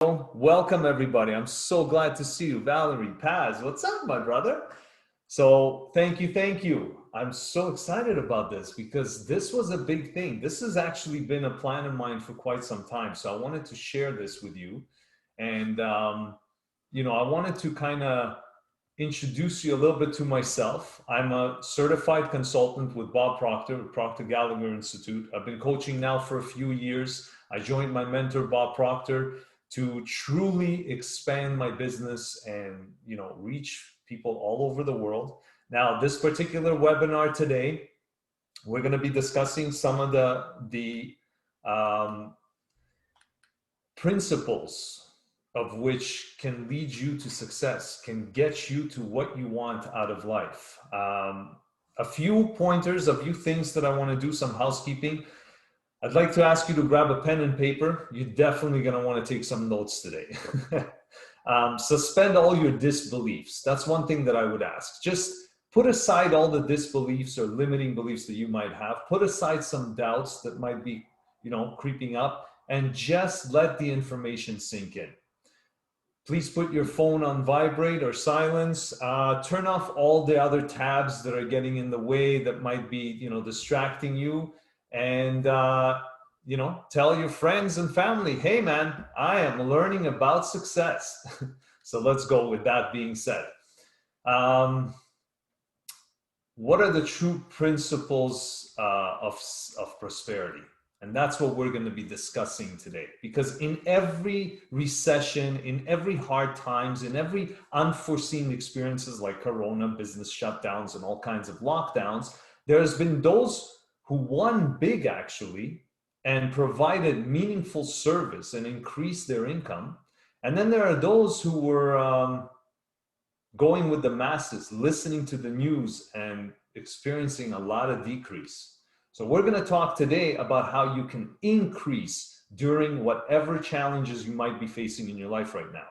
Welcome everybody. I'm so glad to see you. Valerie, Paz, what's up, my brother? So thank you. I'm so excited about this because this was a big thing. This has actually been a plan of mine for quite some time. So I wanted to share this with you. And, I wanted to kind of introduce you a little bit to myself. I'm a certified consultant with Bob Proctor, Proctor Gallagher Institute. I've been coaching now for a few years. I joined my mentor, Bob Proctor, to truly expand my business and, reach people all over the world. Now, this particular webinar today, we're going to be discussing some of the principles of which can lead you to success, can get you to what you want out of life. A few pointers, a few things that I want to do, some housekeeping. I'd like to ask you to grab a pen and paper. You're definitely going to want to take some notes today. Suspend all your disbeliefs. That's one thing that I would ask. Just put aside all the disbeliefs or limiting beliefs that you might have. Put aside some doubts that might be, creeping up, and just let the information sink in. Please put your phone on vibrate or silence. Turn off all the other tabs that are getting in the way that might be, distracting you. And, tell your friends and family, hey man, I am learning about success. So let's go with that being said. What are the true principles of prosperity? And that's what we're going to be discussing today. Because in every recession, in every hard times, in every unforeseen experiences like Corona, business shutdowns, and all kinds of lockdowns, there's been those who won big actually and provided meaningful service and increased their income. And then there are those who were going with the masses, listening to the news and experiencing a lot of decrease. So we're going to talk today about how you can increase during whatever challenges you might be facing in your life right now.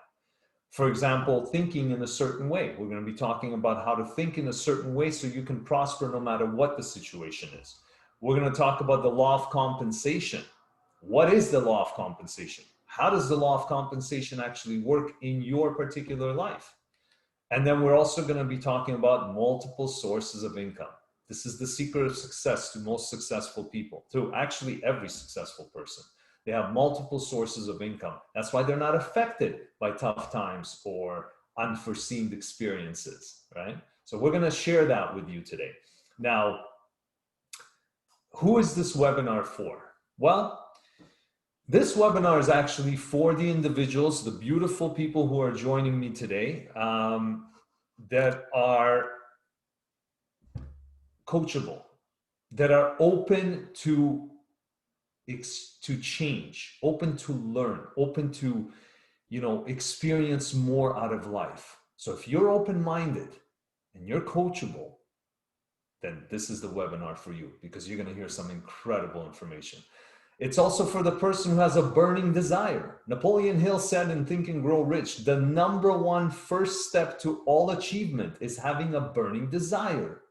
For example, thinking in a certain way. We're going to be talking about how to think in a certain way so you can prosper no matter what the situation is. We're going to talk about the law of compensation. What is the law of compensation? How does the law of compensation actually work in your particular life? And then we're also going to be talking about multiple sources of income. This is the secret of success to most successful people, to actually every successful person. They have multiple sources of income. That's why they're not affected by tough times or unforeseen experiences, right? So we're going to share that with you today. Now, who is this webinar for? Well, this webinar is actually for the individuals, the beautiful people who are joining me today, that are coachable, that are open to change, open to learn, open to, experience more out of life. So if you're open-minded and you're coachable, then this is the webinar for you because you're going to hear some incredible information. It's also for the person who has a burning desire. Napoleon Hill said in Think and Grow Rich, the number one first step to all achievement is having a burning desire.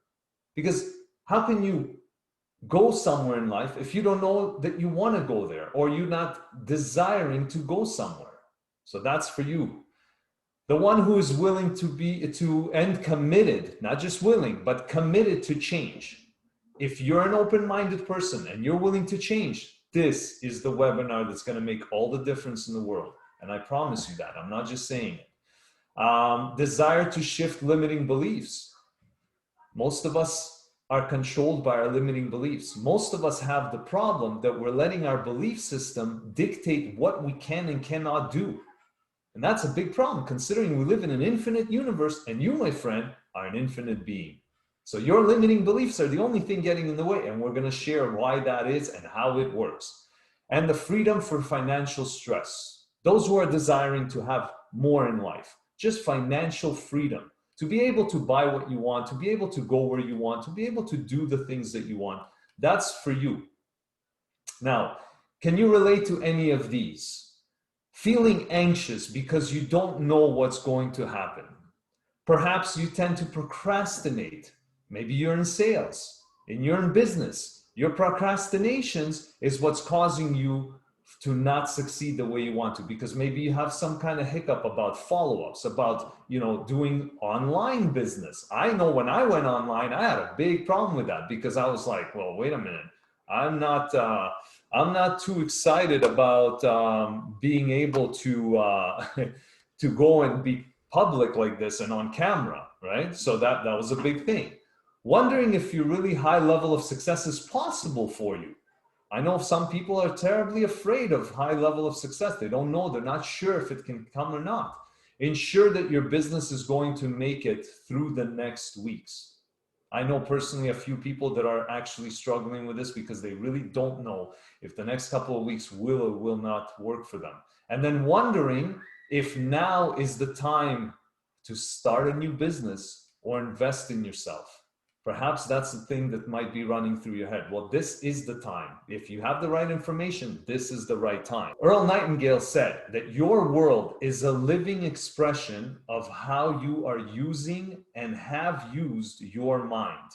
Because how can you go somewhere in life if you don't know that you want to go there or you're not desiring to go somewhere? So that's for you. The one who is willing and committed, not just willing, but committed to change. If you're an open-minded person and you're willing to change, this is the webinar that's going to make all the difference in the world. And I promise you that. I'm not just saying it. Desire to shift limiting beliefs. Most of us are controlled by our limiting beliefs. Most of us have the problem that we're letting our belief system dictate what we can and cannot do. And that's a big problem considering we live in an infinite universe and you, my friend, are an infinite being. So your limiting beliefs are the only thing getting in the way, and we're going to share why that is and how it works. And the freedom for financial stress. Those who are desiring to have more in life, just financial freedom, to be able to buy what you want, to be able to go where you want, to be able to do the things that you want. That's for you. Now, can you relate to any of these? Feeling anxious because you don't know what's going to happen. Perhaps you tend to procrastinate. Maybe you're in sales and you're in business. Your procrastinations is what's causing you to not succeed the way you want to, because maybe you have some kind of hiccup about follow-ups, about, you know, doing online business. I know when I went online, I had a big problem with that, because I was like, well, wait a minute, I'm not too excited about being able to to go and be public like this and on camera, right? So that was a big thing. Wondering if your really high level of success is possible for you. I know some people are terribly afraid of high level of success. They don't know, they're not sure if it can come or not. Ensure that your business is going to make it through the next weeks. I know personally a few people that are actually struggling with this because they really don't know if the next couple of weeks will or will not work for them. And then wondering if now is the time to start a new business or invest in yourself. Perhaps that's the thing that might be running through your head. Well, this is the time. If you have the right information, this is the right time. Earl Nightingale said that your world is a living expression of how you are using and have used your mind.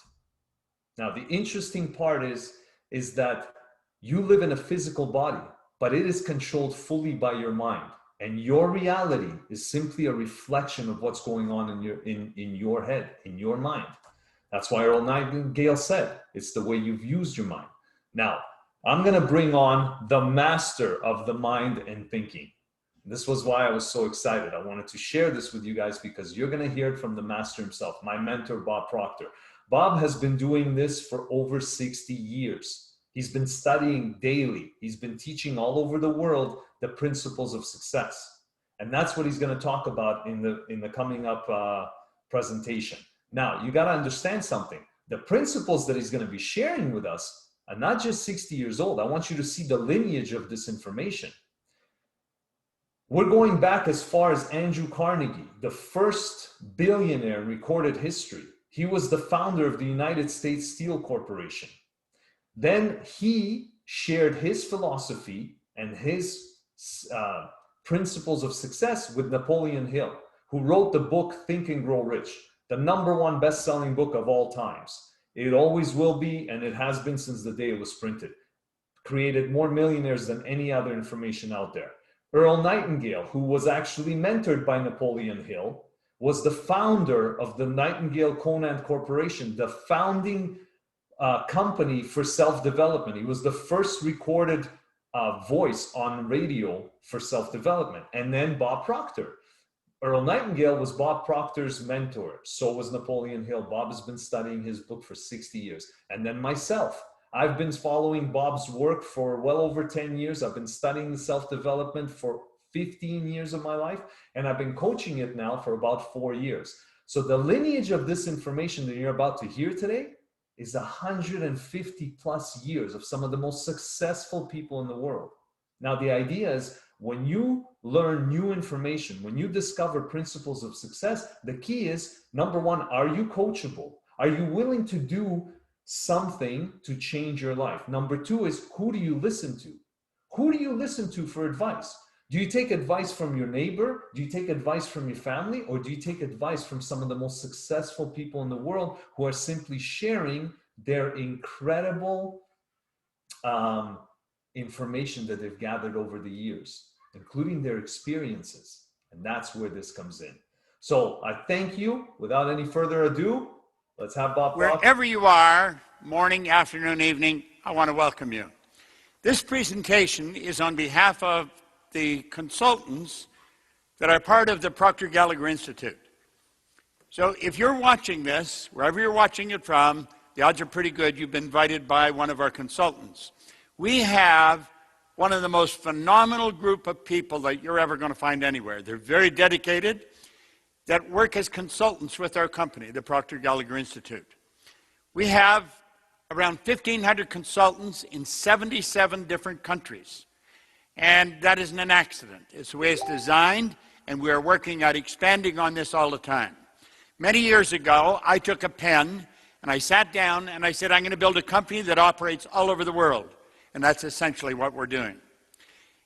Now, the interesting part is that you live in a physical body, but it is controlled fully by your mind. And your reality is simply a reflection of what's going on in your head, in your mind. That's why Earl Nightingale said, it's the way you've used your mind. Now, I'm going to bring on the master of the mind and thinking. This was why I was so excited. I wanted to share this with you guys because you're going to hear it from the master himself, my mentor, Bob Proctor. Bob has been doing this for over 60 years. He's been studying daily. He's been teaching all over the world the principles of success. And that's what he's going to talk about in the coming up presentation. Now, you got to understand something. The principles that he's going to be sharing with us are not just 60 years old. I want you to see the lineage of this information. We're going back as far as Andrew Carnegie, the first billionaire in recorded history. He was the founder of the United States Steel Corporation. Then he shared his philosophy and his principles of success with Napoleon Hill, who wrote the book Think and Grow Rich. The #1 best-selling book of all times. It always will be, and it has been since the day it was printed. Created more millionaires than any other information out there. Earl Nightingale, who was actually mentored by Napoleon Hill, was the founder of the Nightingale Conant Corporation, the founding company for self-development. He was the first recorded voice on radio for self-development. And then Bob Proctor. Earl Nightingale was Bob Proctor's mentor. So was Napoleon Hill. Bob has been studying his book for 60 years. And then myself. I've been following Bob's work for well over 10 years. I've been studying self-development for 15 years of my life. And I've been coaching it now for about 4 years. So the lineage of this information that you're about to hear today is 150 plus years of some of the most successful people in the world. Now, the idea is, when you learn new information, when you discover principles of success, the key is, #1, are you coachable? Are you willing to do something to change your life? #2 is, who do you listen to? Who do you listen to for advice? Do you take advice from your neighbor? Do you take advice from your family? Or do you take advice from some of the most successful people in the world who are simply sharing their incredible information that they've gathered over the years, including their experiences? And that's where this comes in. So I thank you. Without any further ado, let's have Bob Proctor. Wherever you are, morning, afternoon, evening, I want to welcome you. This presentation is on behalf of the consultants that are part of the Proctor Gallagher Institute. So if you're watching this, wherever you're watching it from, the odds are pretty good you've been invited by one of our consultants. We have one of the most phenomenal group of people that you're ever going to find anywhere. They're very dedicated, that work as consultants with our company, the Proctor Gallagher Institute. We have around 1,500 consultants in 77 different countries. And that isn't an accident. It's the way it's designed, and we are working at expanding on this all the time. Many years ago, I took a pen, and I sat down, and I said, I'm going to build a company that operates all over the world. And that's essentially what we're doing.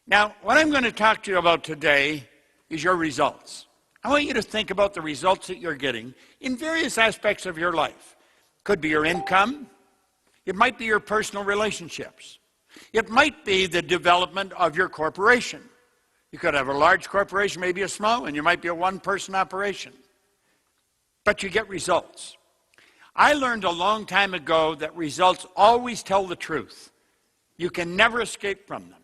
Now, what I'm going to talk to you about today is your results. I want you to think about the results that you're getting in various aspects of your life. Could be your income. It might be your personal relationships. It might be the development of your corporation. You could have a large corporation, maybe a small one. You might be a one-person operation. But you get results. I learned a long time ago that results always tell the truth. You can never escape from them.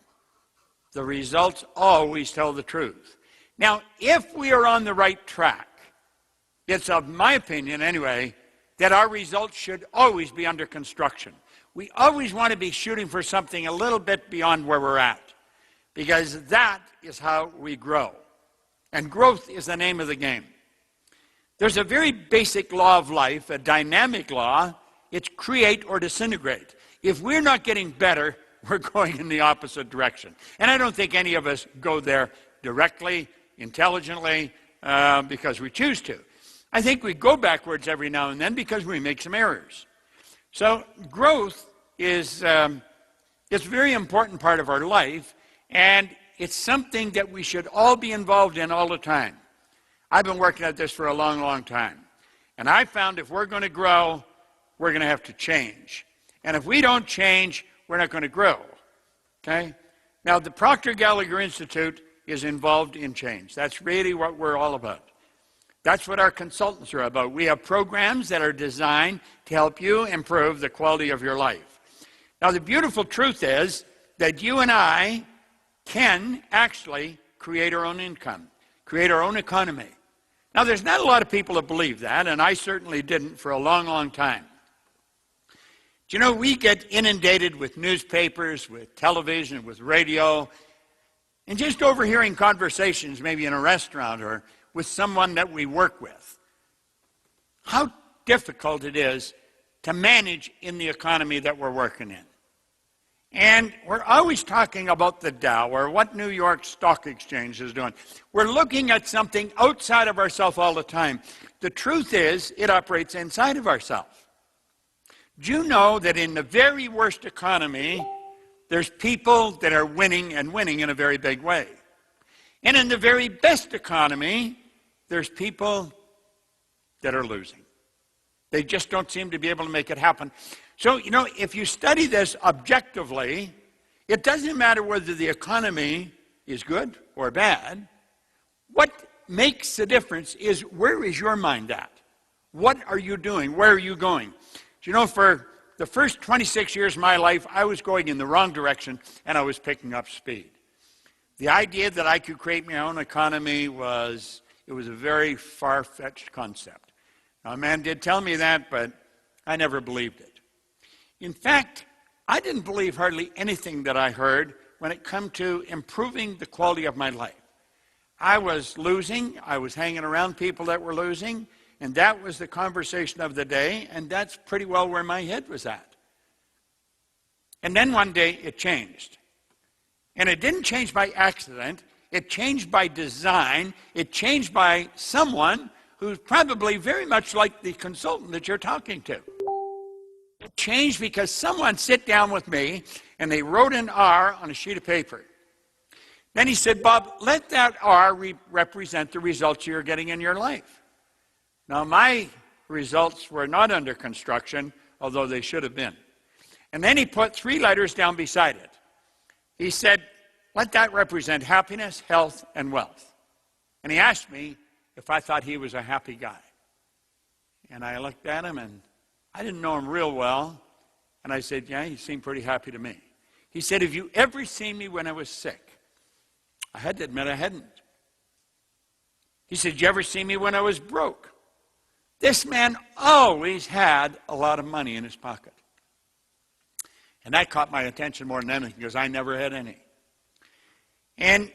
The results always tell the truth. Now, if we are on the right track, it's of my opinion anyway, that our results should always be under construction. We always want to be shooting for something a little bit beyond where we're at, because that is how we grow. And growth is the name of the game. There's a very basic law of life, a dynamic law. It's create or disintegrate. If we're not getting better, we're going in the opposite direction. And I don't think any of us go there directly, intelligently, because we choose to. I think we go backwards every now and then because we make some errors. So growth is a very important part of our life, and it's something that we should all be involved in all the time. I've been working at this for a long, long time. And I found if we're going to grow, we're going to have to change. And if we don't change, we're not going to grow. Okay? Now, the Proctor Gallagher Institute is involved in change. That's really what we're all about. That's what our consultants are about. We have programs that are designed to help you improve the quality of your life. Now, the beautiful truth is that you and I can actually create our own income, create our own economy. Now, there's not a lot of people that believe that, and I certainly didn't for a long, long time. Do you know, we get inundated with newspapers, with television, with radio, and just overhearing conversations, maybe in a restaurant or with someone that we work with. How difficult it is to manage in the economy that we're working in. And we're always talking about the Dow or what New York Stock Exchange is doing. We're looking at something outside of ourselves all the time. The truth is, it operates inside of ourselves. Do you know that in the very worst economy, there's people that are winning and winning in a very big way? And in the very best economy, there's people that are losing. They just don't seem to be able to make it happen. So, you know, if you study this objectively, it doesn't matter whether the economy is good or bad. What makes the difference is, where is your mind at? What are you doing? Where are you going? Do you know, for the first 26 years of my life, I was going in the wrong direction, and I was picking up speed. The idea that I could create my own economy was a very far-fetched concept. Now, a man did tell me that, but I never believed it. In fact, I didn't believe hardly anything that I heard when it came to improving the quality of my life. I was losing. I was hanging around people that were losing, and that was the conversation of the day, and that's pretty well where my head was at. And then one day it changed. And it didn't change by accident. It changed by design. It changed by someone who's probably very much like the consultant that you're talking to. It changed because someone sat down with me and they wrote an R on a sheet of paper. Then he said, Bob, let that R represent the results you're getting in your life. Now, my results were not under construction, although they should have been. And then he put 3 letters down beside it. He said, let that represent happiness, health, and wealth. And he asked me if I thought he was a happy guy. And I looked at him, and I didn't know him real well. And I said, yeah, he seemed pretty happy to me. He said, have you ever seen me when I was sick? I had to admit I hadn't. He said, you ever see me when I was broke? This man always had a lot of money in his pocket. And that caught my attention more than anything, because I never had any. And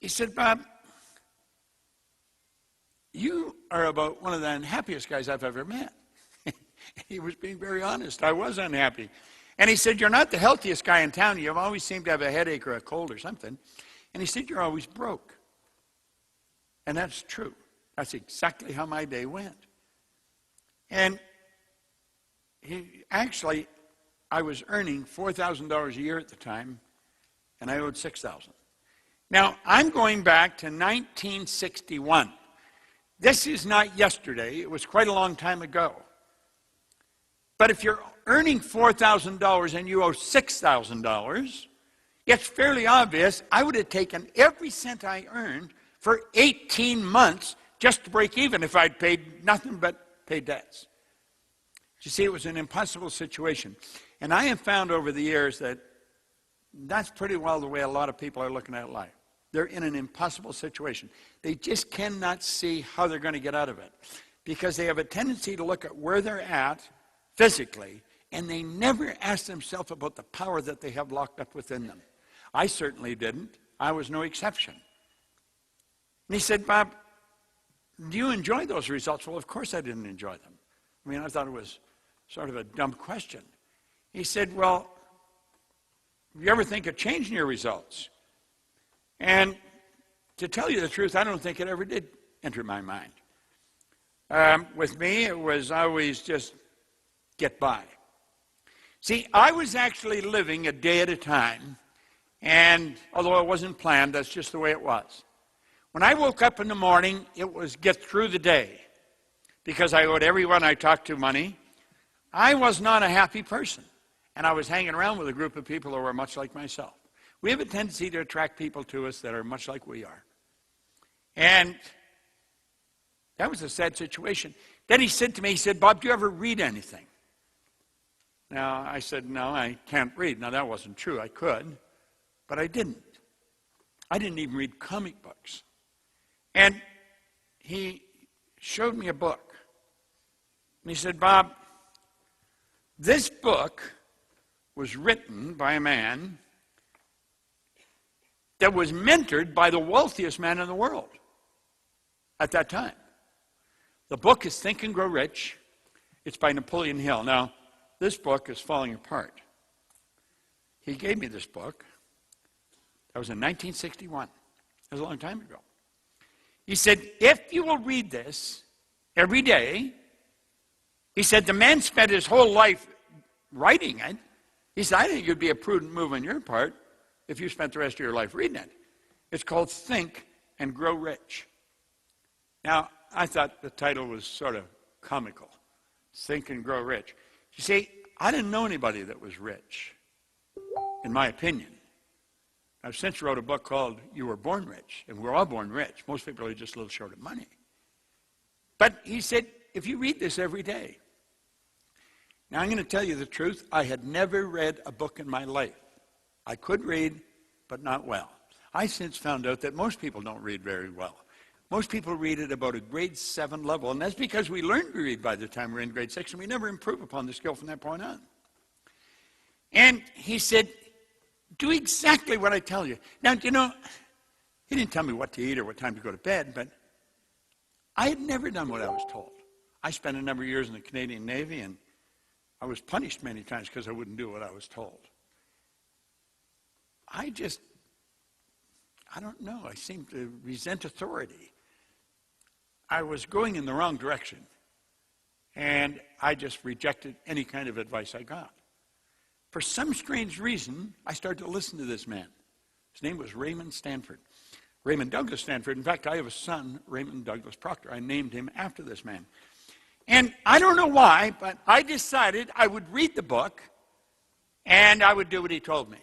he said, Bob, you are about one of the unhappiest guys I've ever met. He was being very honest. I was unhappy. And he said, you're not the healthiest guy in town. You always seem to have a headache or a cold or something. And he said, you're always broke. And that's true. That's exactly how my day went. And I was earning $4,000 a year at the time, and I owed $6,000. Now, I'm going back to 1961. This is not yesterday. It was quite a long time ago. But if you're earning $4,000 and you owe $6,000, it's fairly obvious I would have taken every cent I earned for 18 months just to break even if I'd paid nothing but paid debts. You see, it was an impossible situation. And I have found over the years that that's pretty well the way a lot of people are looking at life. They're in an impossible situation. They just cannot see how they're going to get out of it because they have a tendency to look at where they're at physically, and they never ask themselves about the power that they have locked up within them. I certainly didn't. I was no exception. And he said, Bob, do you enjoy those results? Well, of course I didn't enjoy them. I mean, I thought it was sort of a dumb question. He said, well, do you ever think of changing your results? And to tell you the truth, I don't think it ever did enter my mind. With me, it was always just get by. See, I was actually living a day at a time, and although it wasn't planned, that's just the way it was. When I woke up in the morning, it was get through the day, because I owed everyone I talked to money. I was not a happy person, and I was hanging around with a group of people who were much like myself. We have a tendency to attract people to us that are much like we are. And that was a sad situation. Then he said to me, he said, Bob, do you ever read anything? Now, I said, no, I can't read. Now, that wasn't true. I could, but I didn't. I didn't even read comic books. And he showed me a book. And he said, Bob, this book was written by a man that was mentored by the wealthiest man in the world at that time. The book is Think and Grow Rich. It's by Napoleon Hill. Now, this book is falling apart. He gave me this book. That was in 1961. That was a long time ago. He said, if you will read this every day, he said, the man spent his whole life writing it. He said, I think it would be a prudent move on your part if you spent the rest of your life reading it. It's called Think and Grow Rich. Now, I thought the title was sort of comical. Think and Grow Rich. You see, I didn't know anybody that was rich, in my opinion. I've since wrote a book called You Were Born Rich, and we're all born rich. Most people are just a little short of money. But he said, if you read this every day. Now, I'm going to tell you the truth. I had never read a book in my life. I could read, but not well. I since found out that most people don't read very well. Most people read at about a grade 7 level, and that's because we learned to read by the time we're in grade 6, and we never improve upon the skill from that point on. And he said, do exactly what I tell you. Now, you know, he didn't tell me what to eat or what time to go to bed, but I had never done what I was told. I spent a number of years in the Canadian Navy, and I was punished many times because I wouldn't do what I was told. I don't know. I seemed to resent authority. I was going in the wrong direction, and I just rejected any kind of advice I got. For some strange reason, I started to listen to this man. His name was Raymond Stanford. Raymond Douglas Stanford. In fact, I have a son, Raymond Douglas Proctor. I named him after this man. And I don't know why, but I decided I would read the book, and I would do what he told me.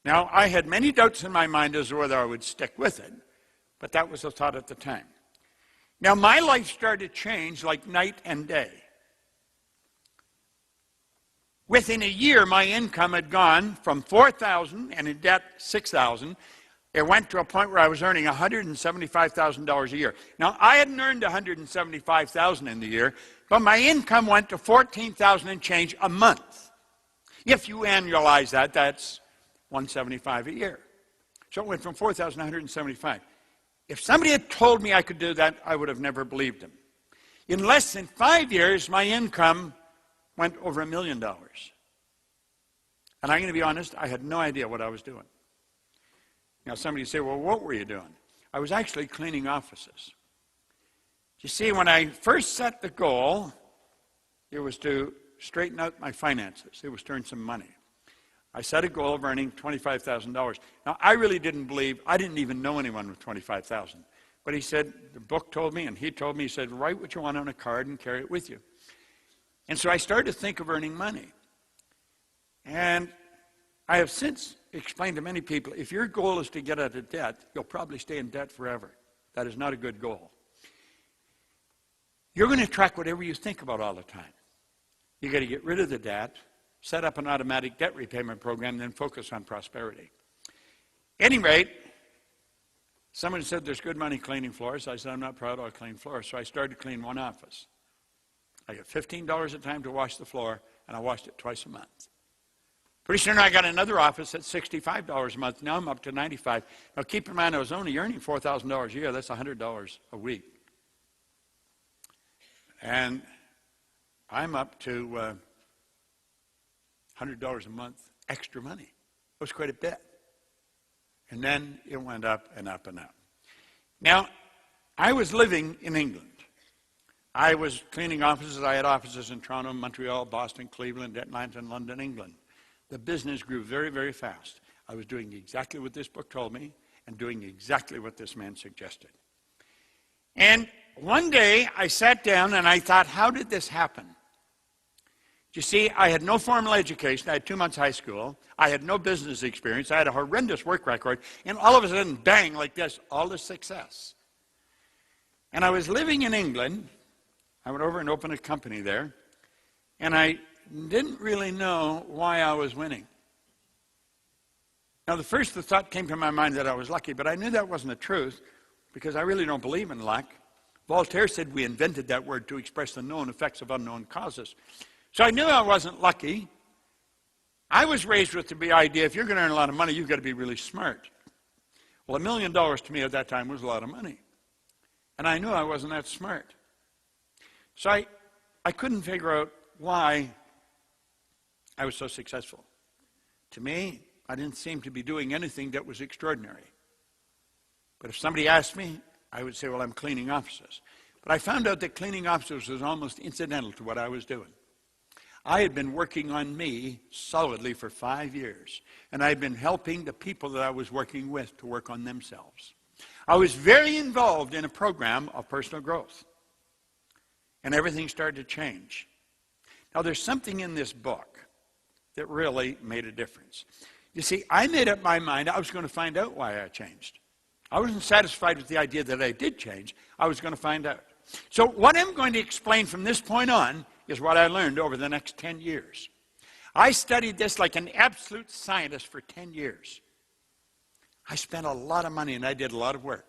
Now, I had many doubts in my mind as to whether I would stick with it, but that was the thought at the time. Now, my life started to change like night and day. Within a year, my income had gone from $4,000 and in debt $6,000. It went to a point where I was earning $175,000 a year. Now, I hadn't earned $175,000 in the year, but my income went to $14,000 and change a month. If you annualize that, that's $175 a year. So it went from $4,000 to $175. If somebody had told me I could do that, I would have never believed him. In less than 5 years, my income went over $1 million. And I'm going to be honest, I had no idea what I was doing. Now, somebody say, well, what were you doing? I was actually cleaning offices. You see, when I first set the goal, it was to straighten out my finances. It was to earn some money. I set a goal of earning $25,000. Now, I really didn't believe, I didn't even know anyone with $25,000. But he said, the book told me, and he told me, he said, write what you want on a card and carry it with you. And so I started to think of earning money. And I have since explained to many people, if your goal is to get out of debt, you'll probably stay in debt forever. That is not a good goal. You're going to attract whatever you think about all the time. You got to get rid of the debt, set up an automatic debt repayment program, then focus on prosperity. At any rate, someone said there's good money cleaning floors. I said, I'm not proud I'll clean floors. So I started to clean one office. I got $15 a time to wash the floor, and I washed it twice a month. Pretty soon I got another office at $65 a month. Now I'm up to $95. Now keep in mind I was only earning $4,000 a year. That's $100 a week. And I'm up to $100 a month extra money. It was quite a bit. And then it went up and up and up. Now, I was living in England. I was cleaning offices. I had offices in Toronto, Montreal, Boston, Cleveland, Atlanta, and London, England. The business grew very, very fast. I was doing exactly what this book told me and doing exactly what this man suggested. And one day I sat down and I thought, how did this happen? You see, I had no formal education. I had 2 months high school. I had no business experience. I had a horrendous work record. And all of a sudden, bang, like this, all the success. And I was living in England. I went over and opened a company there. And I didn't really know why I was winning. Now, the thought came to my mind that I was lucky, but I knew that wasn't the truth because I really don't believe in luck. Voltaire said we invented that word to express the known effects of unknown causes. So I knew I wasn't lucky. I was raised with the idea, if you're going to earn a lot of money, you've got to be really smart. Well, $1 million to me at that time was a lot of money. And I knew I wasn't that smart. So I couldn't figure out why I was so successful. To me, I didn't seem to be doing anything that was extraordinary. But if somebody asked me, I would say, well, I'm cleaning offices. But I found out that cleaning offices was almost incidental to what I was doing. I had been working on me solidly for 5 years, and I had been helping the people that I was working with to work on themselves. I was very involved in a program of personal growth, and everything started to change. Now, there's something in this book that really made a difference. You see, I made up my mind I was going to find out why I changed. I wasn't satisfied with the idea that I did change. I was going to find out. So what I'm going to explain from this point on is what I learned over the next 10 years. I studied this like an absolute scientist for 10 years. I spent a lot of money and I did a lot of work.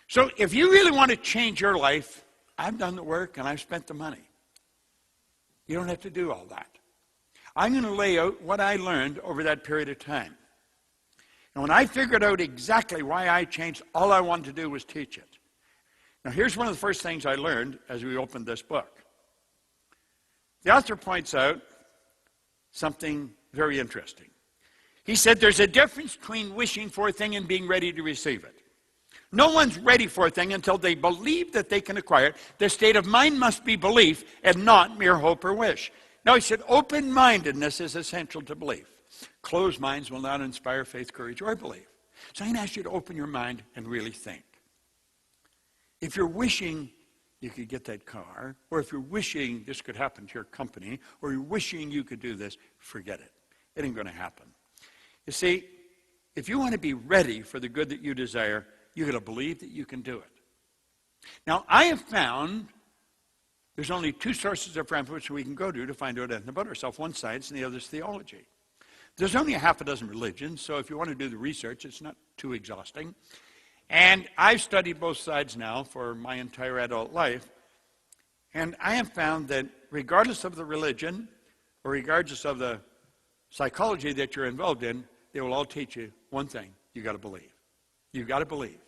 So if you really want to change your life, I've done the work and I've spent the money. You don't have to do all that. I'm going to lay out what I learned over that period of time. And when I figured out exactly why I changed, all I wanted to do was teach it. Now here's one of the first things I learned as we opened this book. The author points out something very interesting. He said there's a difference between wishing for a thing and being ready to receive it. No one's ready for a thing until they believe that they can acquire it. The state of mind must be belief and not mere hope or wish. Now he said open-mindedness is essential to belief. Closed minds will not inspire faith, courage, or belief. So I'm going to ask you to open your mind and really think. If you're wishing you could get that car, or if you're wishing this could happen to your company, or you're wishing you could do this, forget it. It ain't going to happen. You see, if you want to be ready for the good that you desire, you've got to believe that you can do it. Now, I have found there's only 2 sources of reference we can go to find out anything about ourselves. One science and the other is theology. There's only a half a dozen religions, so if you want to do the research, it's not too exhausting. And I've studied both sides now for my entire adult life, and I have found that regardless of the religion or regardless of the psychology that you're involved in, they will all teach you one thing: you got to believe. You've got to believe.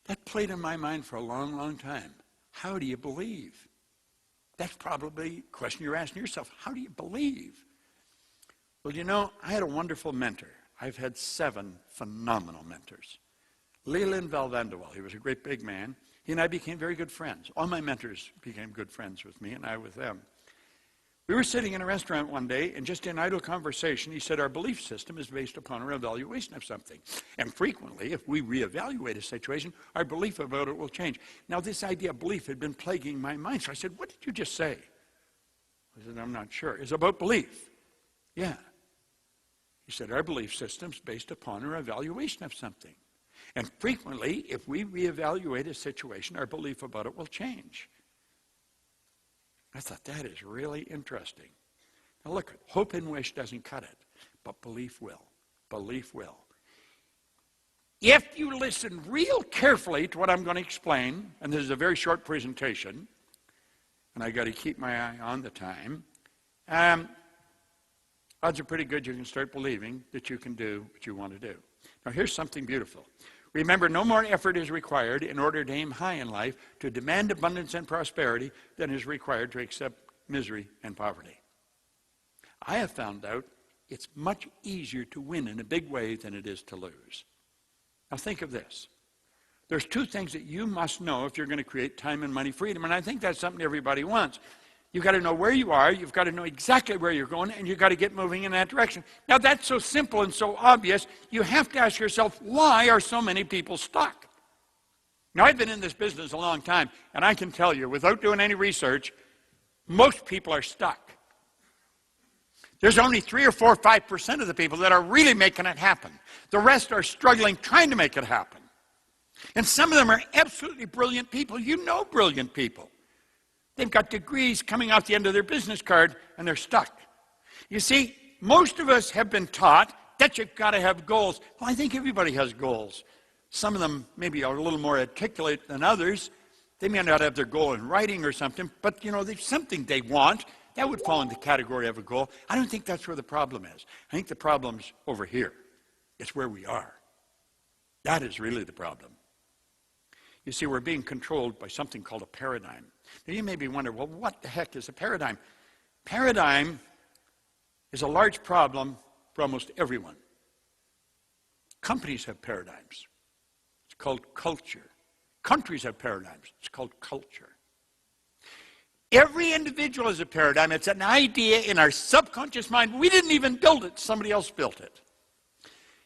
That played in my mind for a long, long time. How do you believe? That's probably a question you're asking yourself. How do you believe? Well, you know, I had a wonderful mentor. I've had 7 phenomenal mentors. Leland Valvanderwall, he was a great big man. He and I became very good friends. All my mentors became good friends with me and I with them. We were sitting in a restaurant one day, and just in idle conversation, he said, our belief system is based upon our evaluation of something. And frequently, if we reevaluate a situation, our belief about it will change. Now, this idea of belief had been plaguing my mind. So I said, what did you just say? I said, I'm not sure. It's about belief. Yeah. He said, our belief system is based upon our evaluation of something. And frequently, if we reevaluate a situation, our belief about it will change. I thought, that is really interesting. Now look, hope and wish doesn't cut it, but belief will. Belief will. If you listen real carefully to what I'm going to explain, and this is a very short presentation, and I got to keep my eye on the time, odds are pretty good you can start believing that you can do what you want to do. Now here's something beautiful. Remember, no more effort is required in order to aim high in life, to demand abundance and prosperity, than is required to accept misery and poverty. I have found out it's much easier to win in a big way than it is to lose. Now think of this. There's two things that you must know if you're going to create time and money freedom, and I think that's something everybody wants. You've got to know where you are, you've got to know exactly where you're going, and you've got to get moving in that direction. Now that's so simple and so obvious, you have to ask yourself, why are so many people stuck? Now I've been in this business a long time, and I can tell you, without doing any research, most people are stuck. There's only 3 or 4 or 5% of the people that are really making it happen. The rest are struggling trying to make it happen. And some of them are absolutely brilliant people. You know brilliant people. They've got degrees coming out the end of their business card, and they're stuck. You see, most of us have been taught that you've got to have goals. Well, I think everybody has goals. Some of them maybe are a little more articulate than others. They may not have their goal in writing or something, but, there's something they want. That would fall in the category of a goal. I don't think that's where the problem is. I think the problem's over here. It's where we are. That is really the problem. You see, we're being controlled by something called a paradigm. Now, you may be wondering, well, what the heck is a paradigm? Paradigm is a large problem for almost everyone. Companies have paradigms. It's called culture. Countries have paradigms. It's called culture. Every individual is a paradigm. It's an idea in our subconscious mind. We didn't even build it. Somebody else built it.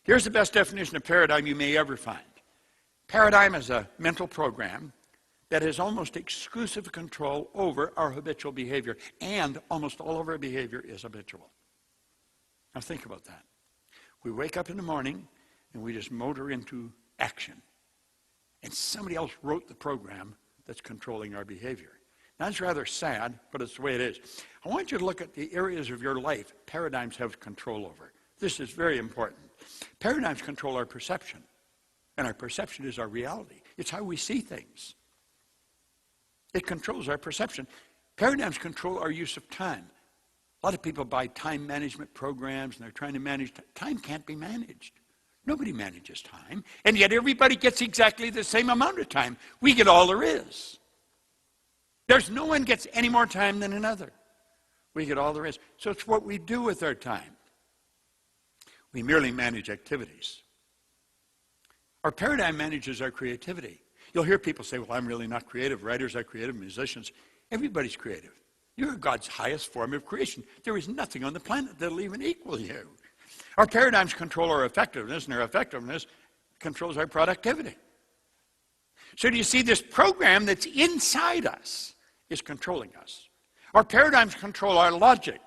Here's the best definition of paradigm you may ever find. Paradigm is a mental program that has almost exclusive control over our habitual behavior, and almost all of our behavior is habitual. Now think about that. We wake up in the morning and we just motor into action. And somebody else wrote the program that's controlling our behavior. Now that's rather sad, but it's the way it is. I want you to look at the areas of your life paradigms have control over. This is very important. Paradigms control our perception. And our perception is our reality. It's how we see things. It controls our perception. Paradigms control our use of time. A lot of people buy time management programs and they're trying to manage time. Time can't be managed. Nobody manages time. And yet everybody gets exactly the same amount of time. We get all there is. There's no one gets any more time than another. We get all there is. So it's what we do with our time. We merely manage activities. Our paradigm manages our creativity. You'll hear people say, well, I'm really not creative. Writers are creative, musicians. Everybody's creative. You're God's highest form of creation. There is nothing on the planet that'll even equal you. Our paradigms control our effectiveness, and our effectiveness controls our productivity. So do you see, this program that's inside us is controlling us. Our paradigms control our logic.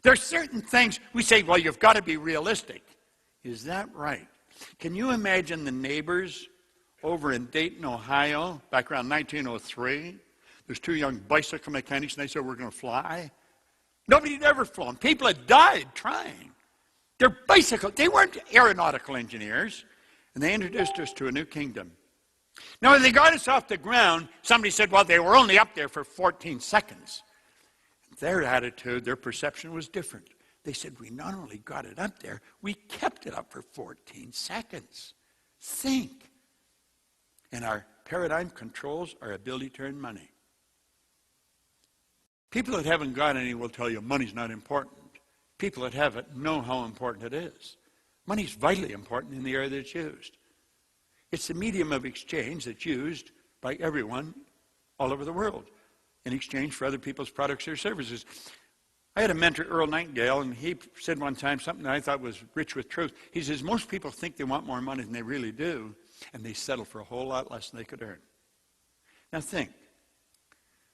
There are certain things we say, well, you've got to be realistic. Is that right? Can you imagine the neighbors over in Dayton, Ohio, back around 1903? There's 2 young bicycle mechanics, and they said, we're going to fly. Nobody had ever flown. People had died trying. They weren't aeronautical engineers, and they introduced us to a new kingdom. Now, when they got us off the ground, somebody said, well, they were only up there for 14 seconds. Their attitude, their perception was different. They said, we not only got it up there, we kept it up for 14 seconds. Think. And our paradigm controls our ability to earn money. People that haven't got any will tell you money's not important. People that have it know how important it is. Money's vitally important in the area that it's used. It's the medium of exchange that's used by everyone all over the world. in exchange for other people's products or services. I had a mentor, Earl Nightingale, and he said one time something that I thought was rich with truth. He says, most people think they want more money than they really do, and they settle for a whole lot less than they could earn. Now think.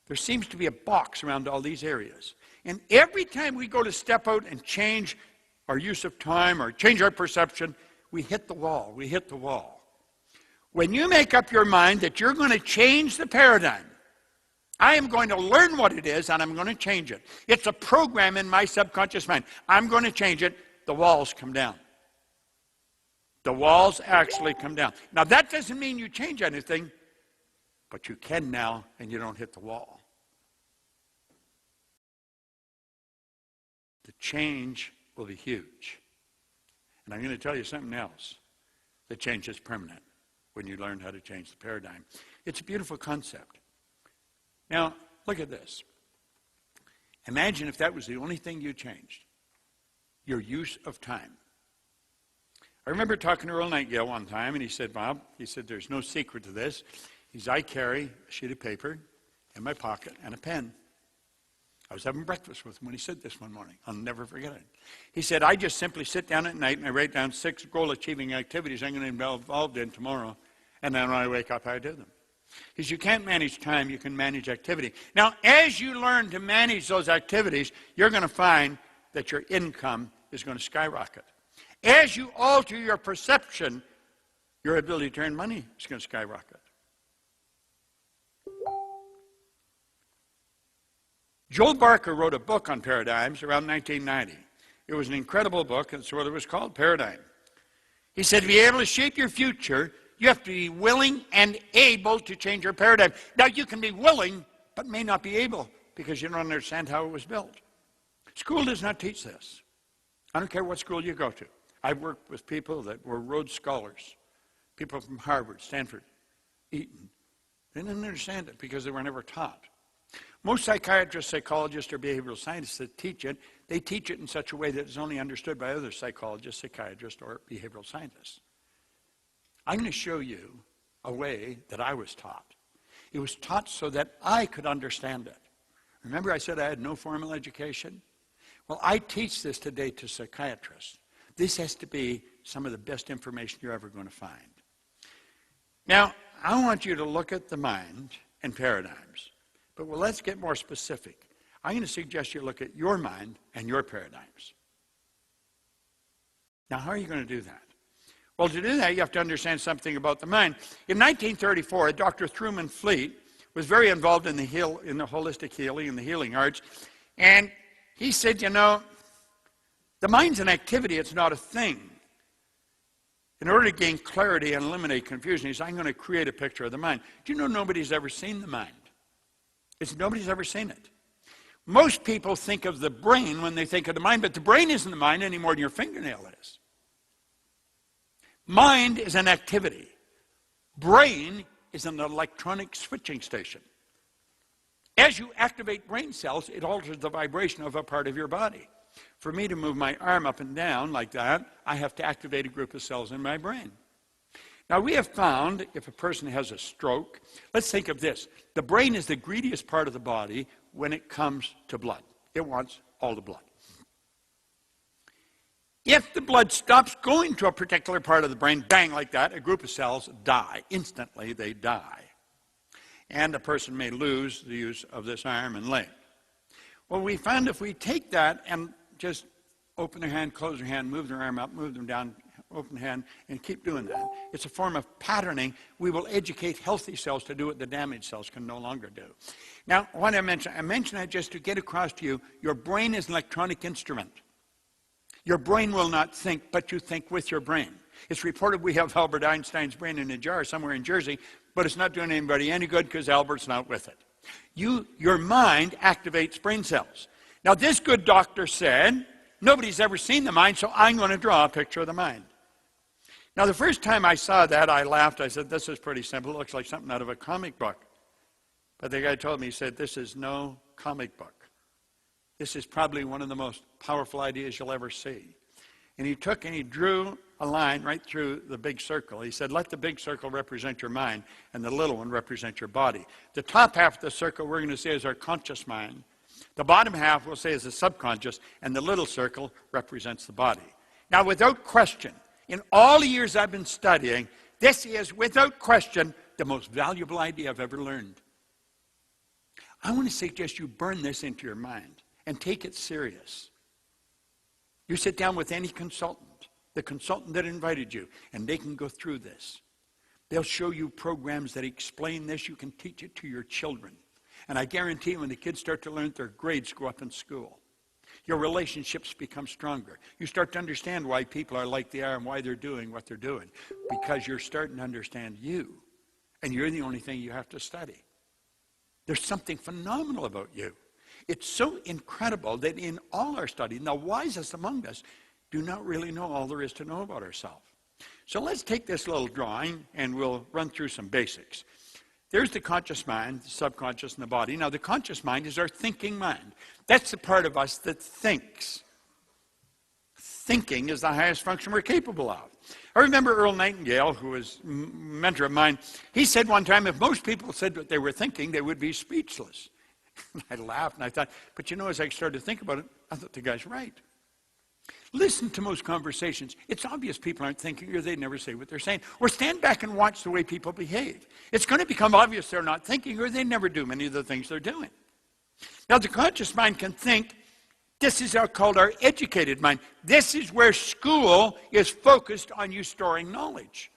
There seems to be a box around all these areas. And every time we go to step out and change our use of time or change our perception, we hit the wall. We hit the wall. When you make up your mind that you're going to change the paradigm, I am going to learn what it is and I'm going to change it. It's a program in my subconscious mind. I'm going to change it. The walls come down. The walls actually come down. Now that doesn't mean you change anything, but you can now and you don't hit the wall. The change will be huge. And I'm going to tell you something else. The change is permanent when you learn how to change the paradigm. It's a beautiful concept. Now, look at this. Imagine if that was the only thing you changed. Your use of time. I remember talking to Earl Nightingale one time, and he said, Bob, he said, there's no secret to this. He said, I carry a sheet of paper in my pocket and a pen. I was having breakfast with him when he said this one morning. I'll never forget it. He said, I just simply sit down at night and I write down 6 goal-achieving activities I'm going to be involved in tomorrow, and then when I wake up, I do them. He said, you can't manage time, you can manage activity. Now, as you learn to manage those activities, you're going to find that your income is going to skyrocket. As you alter your perception, your ability to earn money is going to skyrocket. Joel Barker wrote a book on paradigms around 1990. It was an incredible book, and that's what it was called, Paradigm. He said, to be able to shape your future, you have to be willing and able to change your paradigm. Now, you can be willing, but may not be able, because you don't understand how it was built. School does not teach this. I don't care what school you go to. I've worked with people that were Rhodes Scholars, people from Harvard, Stanford, Eton. They didn't understand it because they were never taught. Most psychiatrists, psychologists, or behavioral scientists that teach it, they teach it in such a way that it's only understood by other psychologists, psychiatrists, or behavioral scientists. I'm going to show you a way that I was taught. It was taught so that I could understand it. Remember I said I had no formal education? Well, I teach this today to psychiatrists. This has to be some of the best information you're ever going to find. Now, I want you to look at the mind and paradigms. But well, let's get more specific. I'm going to suggest you look at your mind and your paradigms. Now, how are you going to do that? Well, to do that, you have to understand something about the mind. In 1934, Dr. Truman Fleet was very involved in the holistic healing and the healing arts. And he said, you know, the mind's an activity, it's not a thing. In order to gain clarity and eliminate confusion, he said, I'm going to create a picture of the mind. Do you know nobody's ever seen the mind? Nobody's ever seen it. Most people think of the brain when they think of the mind, but the brain isn't the mind any more than your fingernail is. Mind is an activity. Brain is an electronic switching station. As you activate brain cells, it alters the vibration of a part of your body. For me to move my arm up and down like that, I have to activate a group of cells in my brain. Now, we have found if a person has a stroke, let's think of this. The brain is the greediest part of the body when it comes to blood. It wants all the blood. If the blood stops going to a particular part of the brain, bang, like that, a group of cells die. Instantly, they die. And a person may lose the use of this arm and leg. Well, we found if we take that and just open their hand, close their hand, move their arm up, move them down, open hand, and keep doing that. It's a form of patterning. We will educate healthy cells to do what the damaged cells can no longer do. Now, what I mentioned that just to get across to you, your brain is an electronic instrument. Your brain will not think, but you think with your brain. It's reported we have Albert Einstein's brain in a jar somewhere in Jersey, but it's not doing anybody any good because Albert's not with it. Your mind activates brain cells. Now, this good doctor said, nobody's ever seen the mind, so I'm going to draw a picture of the mind. Now, the first time I saw that, I laughed. I said, this is pretty simple. It looks like something out of a comic book. But the guy told me, he said, this is no comic book. This is probably one of the most powerful ideas you'll ever see. And he took and he drew a line right through the big circle. He said, let the big circle represent your mind and the little one represent your body. The top half of the circle we're going to say is our conscious mind. The bottom half we'll say is the subconscious, and the little circle represents the body. Now, without question, in all the years I've been studying, this is, without question, the most valuable idea I've ever learned. I want to suggest you burn this into your mind and take it serious. You sit down with any consultant, the consultant that invited you, and they can go through this. They'll show you programs that explain this. You can teach it to your children. And I guarantee when the kids start to learn, their grades go up in school. Your relationships become stronger. You start to understand why people are like they are and why they're doing what they're doing. Because you're starting to understand you. And you're the only thing you have to study. There's something phenomenal about you. It's so incredible that in all our study, the wisest among us do not really know all there is to know about ourselves. So let's take this little drawing and we'll run through some basics. There's the conscious mind, the subconscious, and the body. Now, the conscious mind is our thinking mind. That's the part of us that thinks. Thinking is the highest function we're capable of. I remember Earl Nightingale, who was a mentor of mine. He said one time, if most people said what they were thinking, they would be speechless. I laughed and I thought, but you know, as I started to think about it, I thought the guy's right. Listen to most conversations. It's obvious people aren't thinking or they never say what they're saying. Or stand back and watch the way people behave. It's going to become obvious they're not thinking or they never do many of the things they're doing. Now, the conscious mind can think. This is called our educated mind. This is where school is focused on you storing knowledge.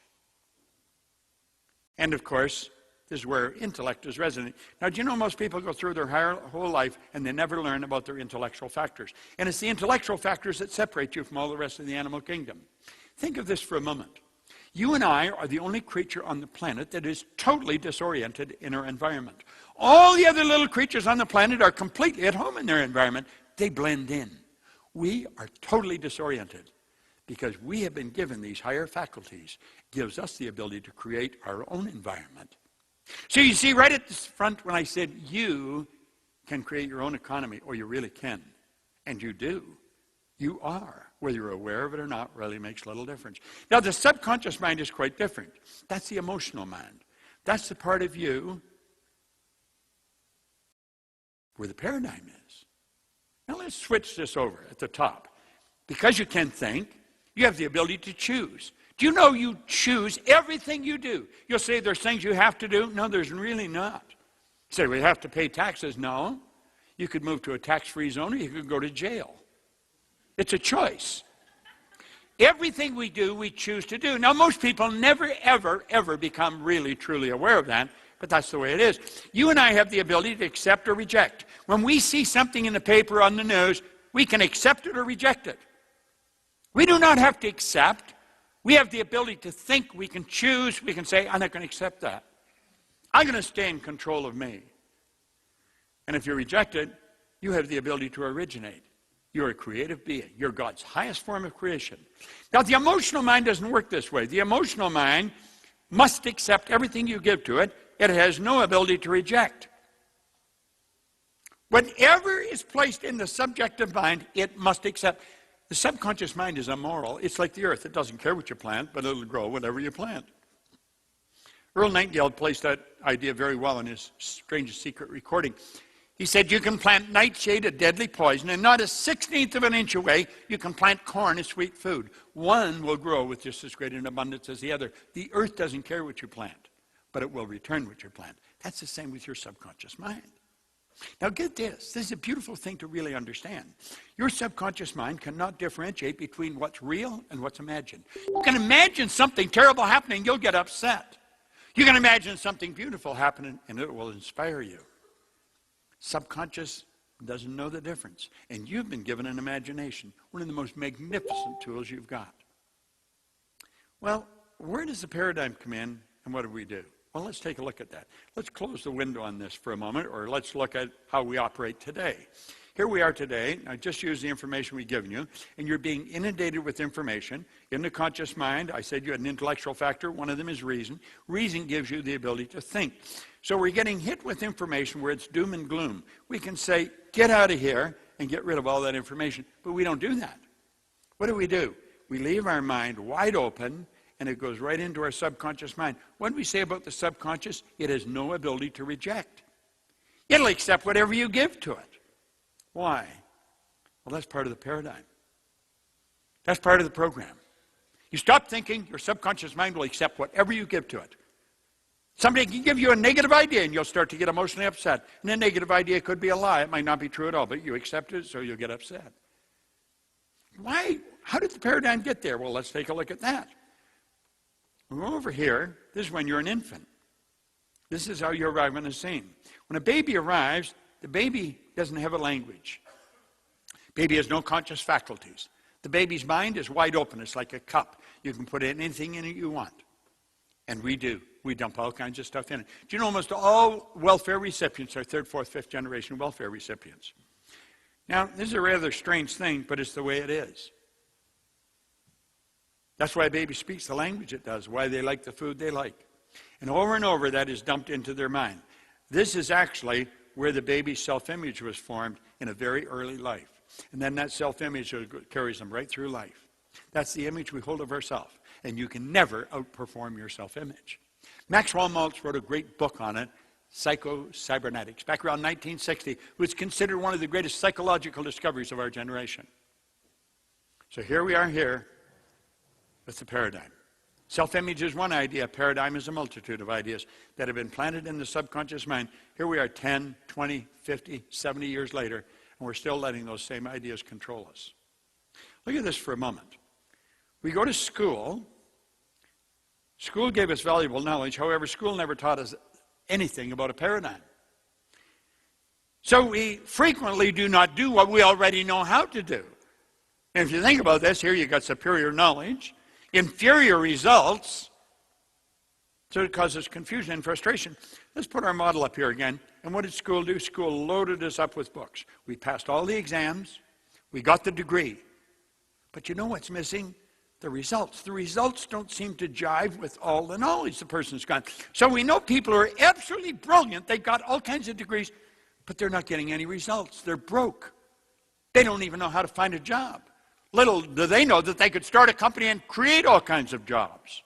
And of course, this is where intellect is resident. Now, do you know most people go through their whole life and they never learn about their intellectual factors? And it's the intellectual factors that separate you from all the rest of the animal kingdom. Think of this for a moment. You and I are the only creature on the planet that is totally disoriented in our environment. All the other little creatures on the planet are completely at home in their environment. They blend in. We are totally disoriented because we have been given these higher faculties. It gives us the ability to create our own environment. So you see right at the front when I said you can create your own economy, or you really can, and you do. You are. Whether you're aware of it or not really makes little difference. Now the subconscious mind is quite different. That's the emotional mind. That's the part of you where the paradigm is. Now let's switch this over at the top. Because you can think, you have the ability to choose. Do you know you choose everything you do? You'll say there's things you have to do. No, there's really not. You say we have to pay taxes. No. You could move to a tax-free zone or you could go to jail. It's a choice. Everything we do, we choose to do. Now, most people never, ever, ever become really, truly aware of that, but that's the way it is. You and I have the ability to accept or reject. When we see something in the paper or on the news, we can accept it or reject it. We do not have to accept. We have the ability to think. We can choose. We can say, I'm not going to accept that. I'm going to stay in control of me. And if you reject it, you have the ability to originate. You're a creative being. You're God's highest form of creation. Now, the emotional mind doesn't work this way. The emotional mind must accept everything you give to it. It has no ability to reject. Whatever is placed in the subjective mind, it must accept. The subconscious mind is immoral. It's like the earth. It doesn't care what you plant, but it'll grow whatever you plant. Earl Nightingale placed that idea very well in his Strangest Secret recording. He said, you can plant nightshade, a deadly poison, and not a 16th of an inch away, you can plant corn, a sweet food. One will grow with just as great an abundance as the other. The earth doesn't care what you plant, but it will return what you plant. That's the same with your subconscious mind. Now get this. This is a beautiful thing to really understand. Your subconscious mind cannot differentiate between what's real and what's imagined. You can imagine something terrible happening, you'll get upset. You can imagine something beautiful happening, and it will inspire you. Subconscious doesn't know the difference. And you've been given an imagination, one of the most magnificent tools you've got. Well, where does the paradigm come in, and what do we do? Well, let's take a look at that. Let's close the window on this for a moment, or let's look at how we operate today. Here we are today. I just used the information we've given you, and you're being inundated with information. In the conscious mind, I said you had an intellectual factor. One of them is reason. Reason gives you the ability to think. So we're getting hit with information where it's doom and gloom. We can say, get out of here and get rid of all that information, but we don't do that. What do? we leave our mind wide open, and it goes right into our subconscious mind. What do we say about the subconscious? It has no ability to reject. It'll accept whatever you give to it. Why? Well, that's part of the paradigm. That's part of the program. You stop thinking, your subconscious mind will accept whatever you give to it. Somebody can give you a negative idea and you'll start to get emotionally upset. And a negative idea could be a lie. It might not be true at all, but you accept it, so you'll get upset. Why? How did the paradigm get there? Well, let's take a look at that. We'll go over here. This is when you're an infant. This is how you arrive on the scene. When a baby arrives, the baby doesn't have a language. Baby has no conscious faculties. The baby's mind is wide open. It's like a cup. You can put anything in it you want. And we do. We dump all kinds of stuff in it. Do you know almost all welfare recipients are third, fourth, fifth generation welfare recipients? Now, this is a rather strange thing, but it's the way it is. That's why a baby speaks the language it does, why they like the food they like. And over that is dumped into their mind. This is actually where the baby's self-image was formed in a very early life. And then that self-image carries them right through life. That's the image we hold of ourselves. And you can never outperform your self-image. Maxwell Maltz wrote a great book on it, Psycho-Cybernetics, back around 1960. It was considered one of the greatest psychological discoveries of our generation. So here we are here with the paradigm. Self-image is one idea. Paradigm is a multitude of ideas that have been planted in the subconscious mind. Here we are 10, 20, 50, 70 years later, and we're still letting those same ideas control us. Look at this for a moment. We go to school. School gave us valuable knowledge. However, school never taught us anything about a paradigm. So we frequently do not do what we already know how to do. And if you think about this, here you've got superior knowledge, inferior results, so it causes confusion and frustration. Let's put our model up here again. And what did school do? School loaded us up with books. We passed all the exams. We got the degree. But you know what's missing? The results. The results don't seem to jive with all the knowledge the person's got. So we know people who are absolutely brilliant. They've got all kinds of degrees, but they're not getting any results. They're broke. They don't even know how to find a job. Little do they know that they could start a company and create all kinds of jobs.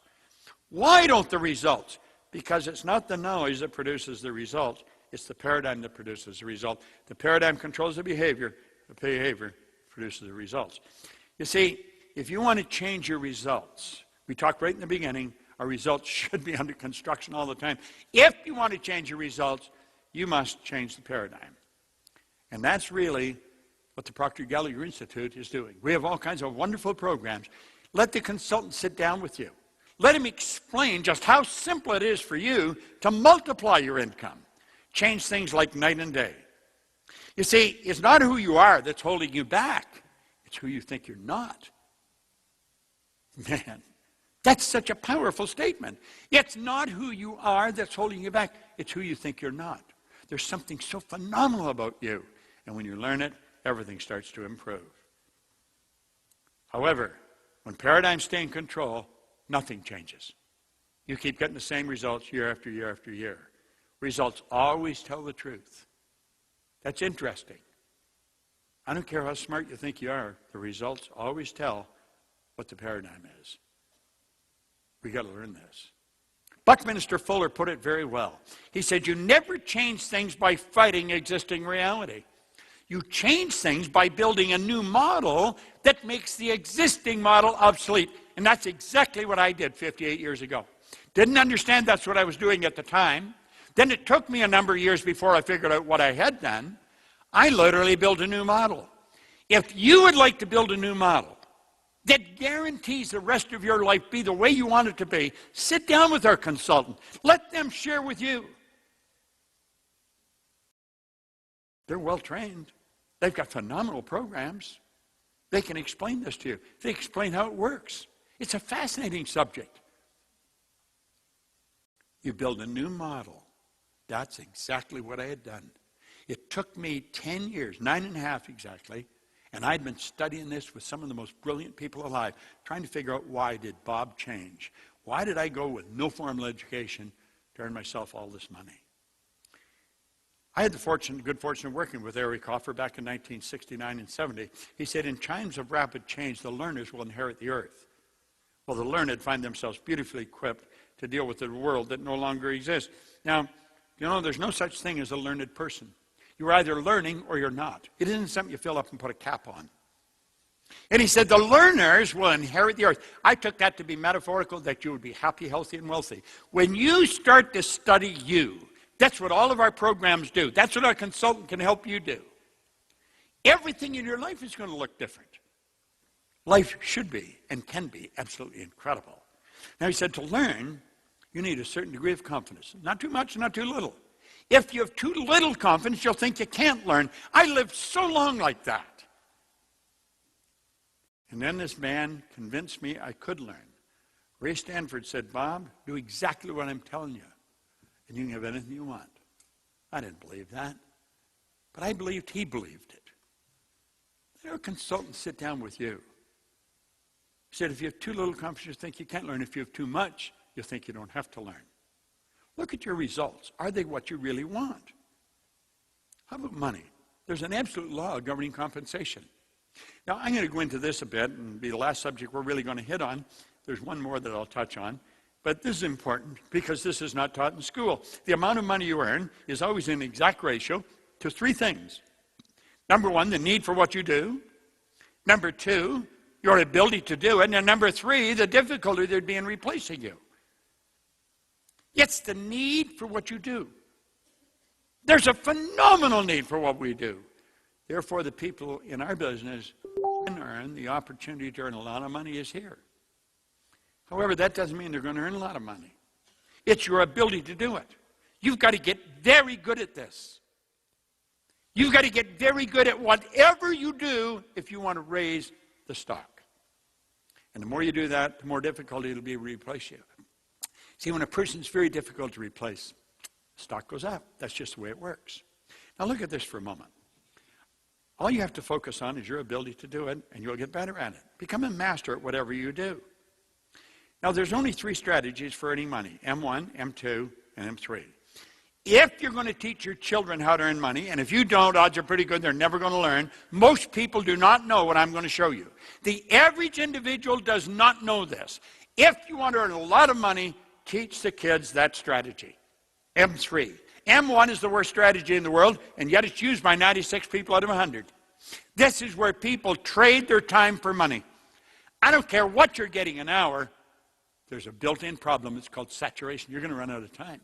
Why don't the results? Because it's not the knowledge that produces the results. It's the paradigm that produces the result. The paradigm controls the behavior. The behavior produces the results. You see, if you want to change your results, we talked right in the beginning, our results should be under construction all the time. If you want to change your results, you must change the paradigm. And that's really what the Proctor Gallagher Institute is doing. We have all kinds of wonderful programs. Let the consultant sit down with you. Let him explain just how simple it is for you to multiply your income. Change things like night and day. You see, it's not who you are that's holding you back. It's who you think you're not. Man, that's such a powerful statement. It's not who you are that's holding you back. It's who you think you're not. There's something so phenomenal about you. And when you learn it, everything starts to improve. However, when paradigms stay in control, nothing changes. You keep getting the same results year after year after year. Results always tell the truth. That's interesting. I don't care how smart you think you are, the results always tell what the paradigm is. We got to learn this. Buckminster Fuller put it very well. He said, you never change things by fighting existing reality. You change things by building a new model that makes the existing model obsolete. And that's exactly what I did 58 years ago. Didn't understand that's what I was doing at the time. Then it took me a number of years before I figured out what I had done. I literally built a new model. If you would like to build a new model that guarantees the rest of your life be the way you want it to be, sit down with our consultant. Let them share with you. They're well trained. They've got phenomenal programs. They can explain this to you. They explain how it works. It's a fascinating subject. You build a new model. That's exactly what I had done. It took me 10 years, 9.5 exactly, and I'd been studying this with some of the most brilliant people alive, trying to figure out why did Bob change? Why did I go with no formal education to earn myself all this money? I had the good fortune of working with Eric Hoffer back in 1969 and 70. He said, in times of rapid change, the learners will inherit the earth. Well, the learned find themselves beautifully equipped to deal with the world that no longer exists. Now, there's no such thing as a learned person. You're either learning or you're not. It isn't something you fill up and put a cap on. And he said, the learners will inherit the earth. I took that to be metaphorical, that you would be happy, healthy, and wealthy. When you start to study you, that's what all of our programs do. That's what our consultant can help you do. Everything in your life is going to look different. Life should be and can be absolutely incredible. Now, he said, to learn, you need a certain degree of confidence. Not too much, not too little. If you have too little confidence, you'll think you can't learn. I lived so long like that. And then this man convinced me I could learn. Ray Stanford said, Bob, do exactly what I'm telling you, and you can have anything you want. I didn't believe that, but I believed he believed it. Let our consultant sit down with you. He said, if you have too little confidence, you think you can't learn. If you have too much, you think you don't have to learn. Look at your results. Are they what you really want? How about money? There's an absolute law governing compensation. Now, I'm going to go into this a bit and be the last subject we're really going to hit on. There's one more that I'll touch on. But this is important because this is not taught in school. The amount of money you earn is always in exact ratio to three things. Number one, the need for what you do. Number two, your ability to do it. And number three, the difficulty there'd be in replacing you. It's the need for what you do. There's a phenomenal need for what we do. Therefore, the people in our business who can earn the opportunity to earn a lot of money is here. However, that doesn't mean they're going to earn a lot of money. It's your ability to do it. You've got to get very good at this. You've got to get very good at whatever you do if you want to raise the stock. And the more you do that, the more difficult it'll be to replace you. See, when a person's very difficult to replace, stock goes up. That's just the way it works. Now look at this for a moment. All you have to focus on is your ability to do it, and you'll get better at it. Become a master at whatever you do. Now, there's only three strategies for earning money: M1, M2, and M3. If you're going to teach your children how to earn money, and if you don't, odds are pretty good they're never going to learn. Most people do not know what I'm going to show you. The average individual does not know this. If you want to earn a lot of money, teach the kids that strategy. M3. M1 is the worst strategy in the world, and yet it's used by 96 people out of 100. This is where people trade their time for money. I don't care what you're getting an hour. There's a built-in problem. It's called saturation. You're going to run out of time.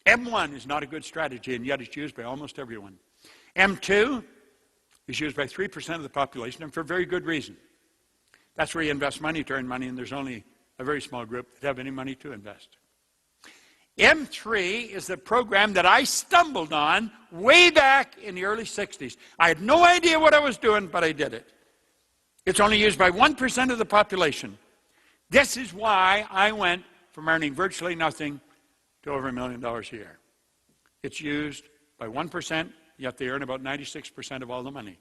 M1 is not a good strategy, and yet it's used by almost everyone. M2 is used by 3% of the population, and for very good reason. That's where you invest money to earn money, and there's only a very small group that have any money to invest. M3 is the program that I stumbled on way back in the early 60s. I had no idea what I was doing, but I did it. It's only used by 1% of the population. This is why I went from earning virtually nothing to over $1 million a year. It's used by 1%, yet they earn about 96% of all the money.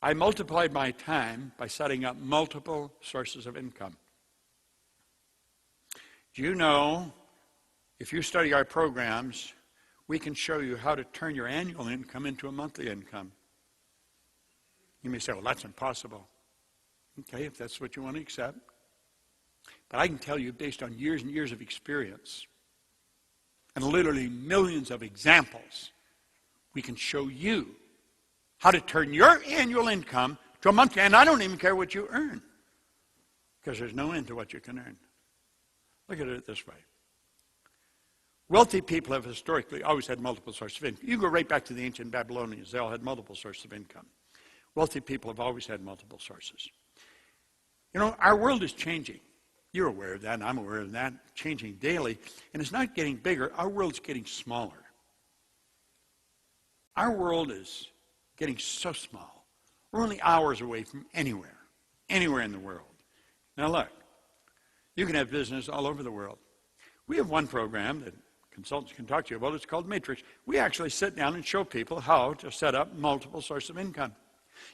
I multiplied my time by setting up multiple sources of income. Do you know, if you study our programs, we can show you how to turn your annual income into a monthly income. You may say, well, that's impossible. Okay, if that's what you want to accept. But I can tell you, based on years and years of experience, and literally millions of examples, we can show you how to turn your annual income to a monthly. And I don't even care what you earn, because there's no end to what you can earn. Look at it this way. Wealthy people have historically always had multiple sources of income. You go right back to the ancient Babylonians. They all had multiple sources of income. Wealthy people have always had multiple sources. You know, our world is changing. You're aware of that, and I'm aware of that, changing daily. And it's not getting bigger. Our world's getting smaller. Our world is getting so small. We're only hours away from anywhere in the world. Now look, you can have business all over the world. We have one program that consultants can talk to you about. It's called Matrix. We actually sit down and show people how to set up multiple sources of income.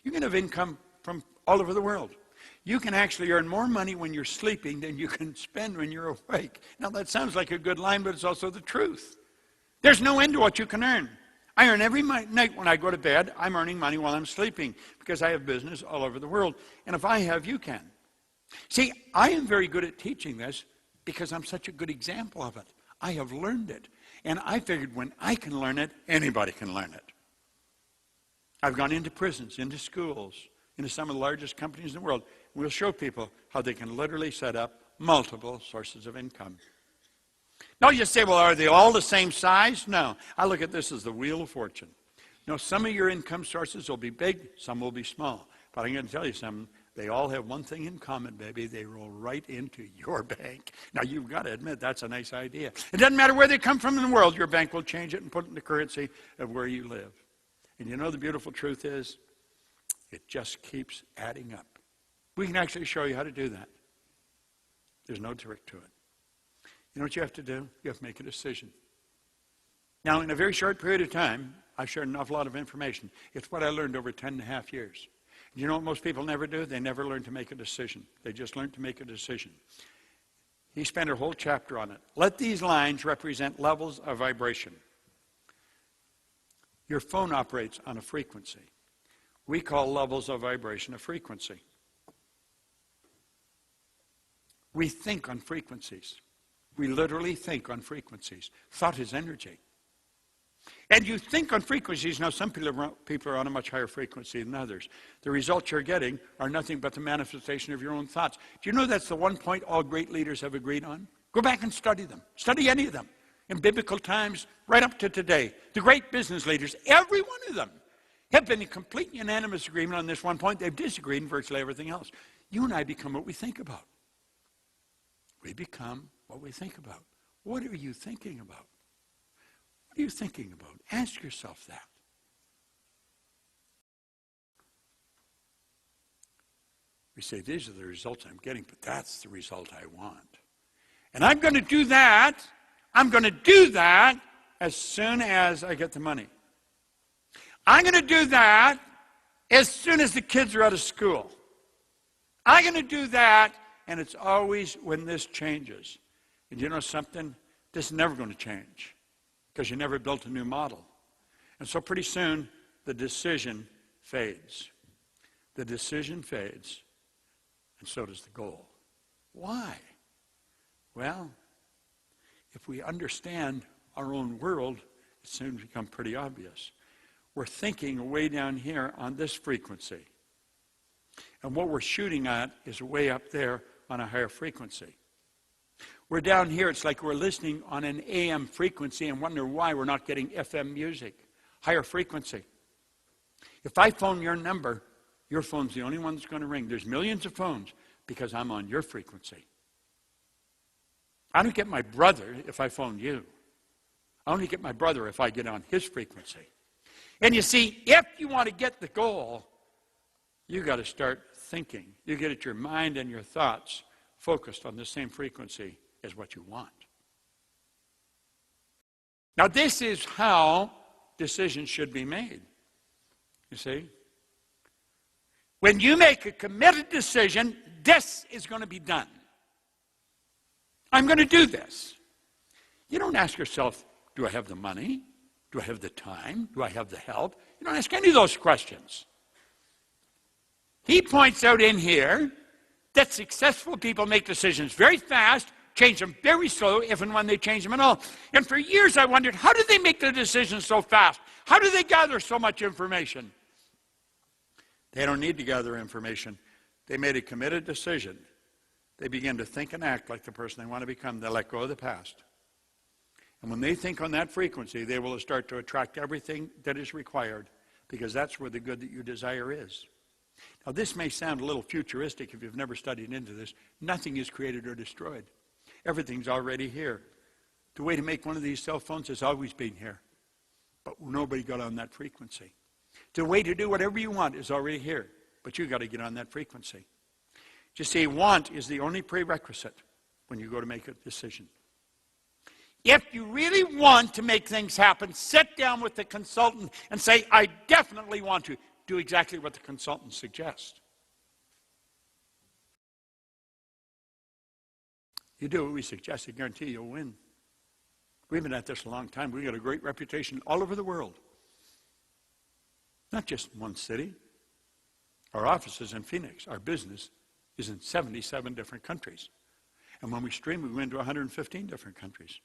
You can have income from all over the world. You can actually earn more money when you're sleeping than you can spend when you're awake. Now, that sounds like a good line, but it's also the truth. There's no end to what you can earn. I earn every night when I go to bed. I'm earning money while I'm sleeping because I have business all over the world. And if I have, you can. See, I am very good at teaching this because I'm such a good example of it. I have learned it. And I figured when I can learn it, anybody can learn it. I've gone into prisons, into schools, into some of the largest companies in the world. We'll show people how they can literally set up multiple sources of income. Now you say, well, are they all the same size? No. I look at this as the wheel of fortune. Now, some of your income sources will be big, some will be small. But I'm going to tell you something. They all have one thing in common, baby. They roll right into your bank. Now, you've got to admit, that's a nice idea. It doesn't matter where they come from in the world. Your bank will change it and put it in the currency of where you live. And you know the beautiful truth is, it just keeps adding up. We can actually show you how to do that. There's no trick to it. You know what you have to do? You have to make a decision. Now, in a very short period of time, I've shared an awful lot of information. It's what I learned over 10 and a half years. You know what most people never do? They never learn to make a decision. They just learn to make a decision. He spent a whole chapter on it. Let these lines represent levels of vibration. Your phone operates on a frequency. We call levels of vibration a frequency. We think on frequencies. We literally think on frequencies. Thought is energy. And you think on frequencies. Now, some people are on a much higher frequency than others. The results you're getting are nothing but the manifestation of your own thoughts. Do you know that's the one point all great leaders have agreed on? Go back and study them. Study any of them. In biblical times, right up to today. The great business leaders, every one of them, have been in complete unanimous agreement on this one point. They've disagreed in virtually everything else. You and I become what we think about. We become what we think about. What are you thinking about? What are you thinking about? Ask yourself that. We say, these are the results I'm getting, but that's the result I want. And I'm going to do that. I'm going to do that as soon as I get the money. I'm going to do that as soon as the kids are out of school. I'm going to do that, and it's always when this changes. And you know something? This is never going to change because you never built a new model. And so pretty soon, the decision fades. The decision fades, and so does the goal. Why? Well, if we understand our own world, it soon becomes pretty obvious. We're thinking way down here on this frequency. And what we're shooting at is way up there on a higher frequency. We're down here, it's like we're listening on an AM frequency and wonder why we're not getting FM music. Higher frequency. If I phone your number, your phone's the only one that's going to ring. There's millions of phones because I'm on your frequency. I don't get my brother if I phone you. I only get my brother if I get on his frequency. And you see, if you want to get the goal, you got to start thinking. You get your mind and your thoughts focused on the same frequency as what you want. Now, this is how decisions should be made. You see? When you make a committed decision, this is going to be done. I'm going to do this. You don't ask yourself, do I have the money? Do I have the time? Do I have the help? You don't ask any of those questions. He points out in here that successful people make decisions very fast, change them very slow, if and when they change them at all. And for years I wondered, how do they make their decisions so fast? How do they gather so much information? They don't need to gather information. They made a committed decision. They begin to think and act like the person they want to become. They let go of the past. And when they think on that frequency, they will start to attract everything that is required because that's where the good that you desire is. Now, this may sound a little futuristic if you've never studied into this. Nothing is created or destroyed. Everything's already here. The way to make one of these cell phones has always been here, but nobody got on that frequency. The way to do whatever you want is already here, but you got to get on that frequency. Just see, want is the only prerequisite when you go to make a decision. If you really want to make things happen, sit down with the consultant and say, I definitely want to. Do exactly what the consultant suggests. You do what we suggest, I guarantee you'll win. We've been at this a long time. We've got a great reputation all over the world. Not just one city. Our office is in Phoenix. Our business is in 77 different countries. And when we stream, we go into 115 different countries.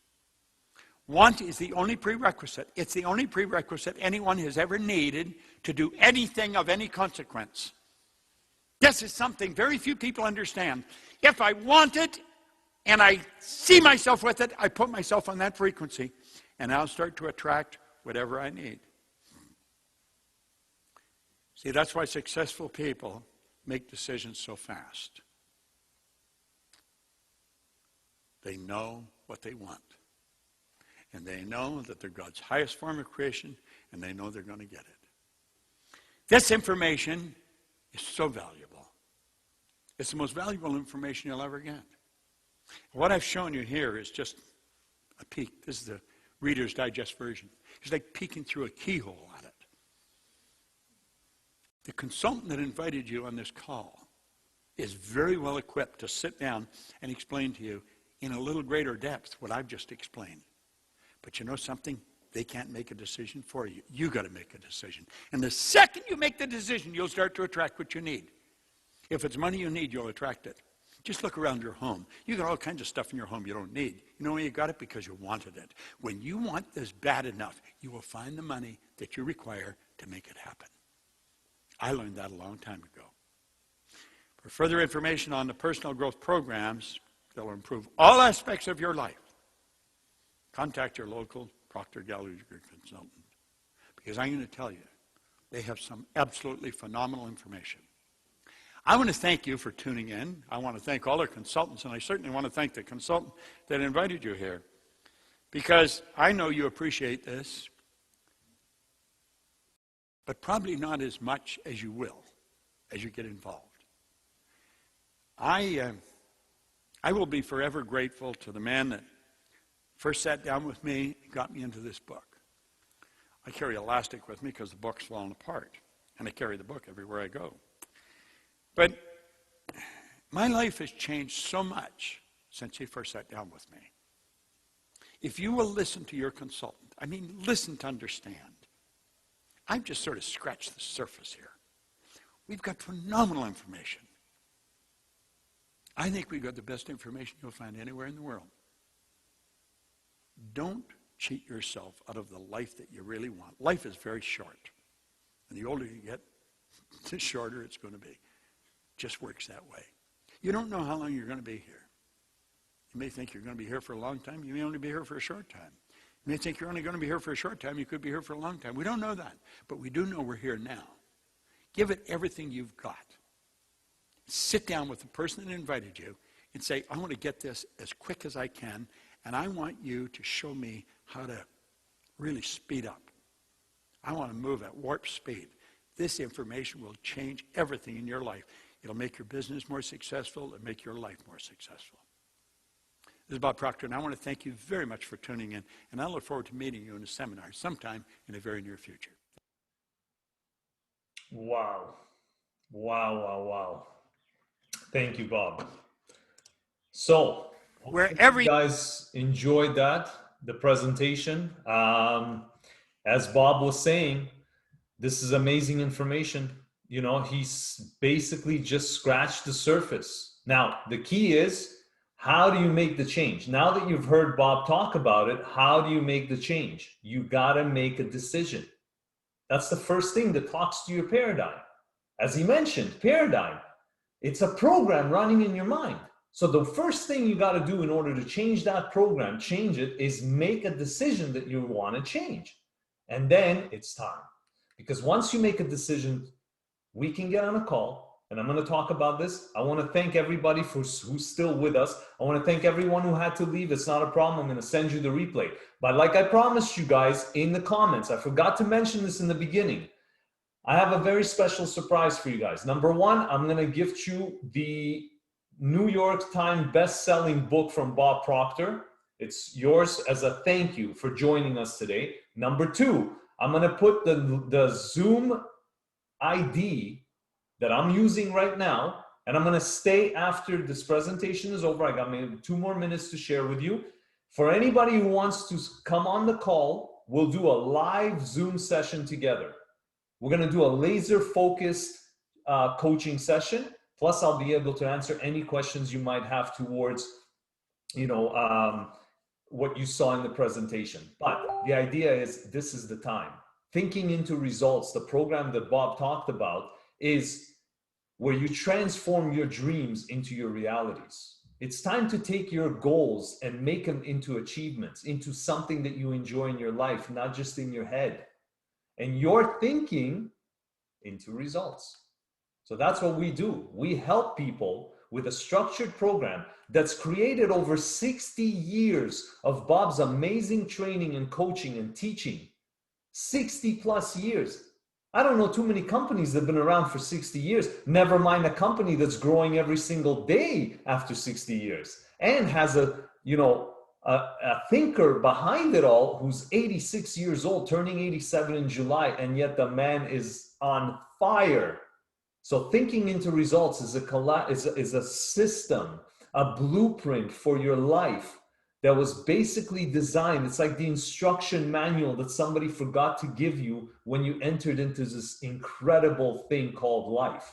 Want is the only prerequisite. It's the only prerequisite anyone has ever needed to do anything of any consequence. This is something very few people understand. If I want it and I see myself with it, I put myself on that frequency and I'll start to attract whatever I need. See, that's why successful people make decisions so fast. They know what they want. And they know that they're God's highest form of creation, and they know they're going to get it. This information is so valuable. It's the most valuable information you'll ever get. What I've shown you here is just a peek. This is the Reader's Digest version. It's like peeking through a keyhole at it. The consultant that invited you on this call is very well equipped to sit down and explain to you in a little greater depth what I've just explained. But you know something? They can't make a decision for you. You got to make a decision. And the second you make the decision, you'll start to attract what you need. If it's money you need, you'll attract it. Just look around your home. You got all kinds of stuff in your home you don't need. You know why you got it? Because you wanted it. When you want this bad enough, you will find the money that you require to make it happen. I learned that a long time ago. For further information on the personal growth programs that will improve all aspects of your life, contact your local Proctor Gallagher consultant. Because I'm going to tell you, they have some absolutely phenomenal information. I want to thank you for tuning in. I want to thank all our consultants, and I certainly want to thank the consultant that invited you here. Because I know you appreciate this, but probably not as much as you will as you get involved. I will be forever grateful to the man that first sat down with me and got me into this book. I carry elastic with me because the book's fallen apart, and I carry the book everywhere I go. But my life has changed so much since he first sat down with me. If you will listen to your consultant, I mean, listen to understand. I've just sort of scratched the surface here. We've got phenomenal information. I think we've got the best information you'll find anywhere in the world. Don't cheat yourself out of the life that you really want. Life is very short. And the older you get, the shorter it's going to be. Just works that way. You don't know how long you're going to be here. You may think you're going to be here for a long time. You may only be here for a short time. You may think you're only going to be here for a short time. You could be here for a long time. We don't know that. But we do know we're here now. Give it everything you've got. Sit down with the person that invited you and say, I want to get this as quick as I can, and I want you to show me how to really speed up. I want to move at warp speed. This information will change everything in your life. It'll make your business more successful. It'll make your life more successful. This is Bob Proctor, and I want to thank you very much for tuning in, and I look forward to meeting you in a seminar sometime in the very near future. Wow. Wow, wow, wow. Thank you, Bob. So, Wherever you guys enjoyed that, the presentation. As Bob was saying, this is amazing information. You know, he's basically just scratched the surface. Now, the key is, how do you make the change? Now that you've heard Bob talk about it, how do you make the change? You got to make a decision. That's the first thing that talks to your paradigm. As he mentioned, paradigm. It's a program running in your mind. So the first thing you got to do in order to change that program, change it, is make a decision that you want to change. And then it's time. Because once you make a decision, we can get on a call, and I'm going to talk about this. I want to thank everybody who's still with us. I want to thank everyone who had to leave. It's not a problem. I'm going to send you the replay. But like I promised you guys in the comments, I forgot to mention this in the beginning. I have a very special surprise for you guys. Number one, I'm going to gift you the New York Times best-selling book from Bob Proctor. It's yours as a thank you for joining us today. Number two, I'm going to put the Zoom ID that I'm using right now, and I'm going to stay after this presentation is over. I got maybe 2 more minutes to share with you. For anybody who wants to come on the call, we'll do a live Zoom session together. We're going to do a laser focused coaching session. Plus, I'll be able to answer any questions you might have towards, what you saw in the presentation. But the idea is this is the time. Thinking into results, the program that Bob talked about, is where you transform your dreams into your realities. It's time to take your goals and make them into achievements, into something that you enjoy in your life, not just in your head. And your thinking into results. So that's what we do. We help people with a structured program that's created over 60 years of Bob's amazing training and coaching and teaching. 60 plus years. I don't know too many companies that have been around for 60 years, never mind a company that's growing every single day after 60 years and has a thinker behind it all who's 86 years old, turning 87 in July, and yet the man is on fire. So thinking into results is a system, a blueprint for your life that was basically designed. It's like the instruction manual that somebody forgot to give you when you entered into this incredible thing called life.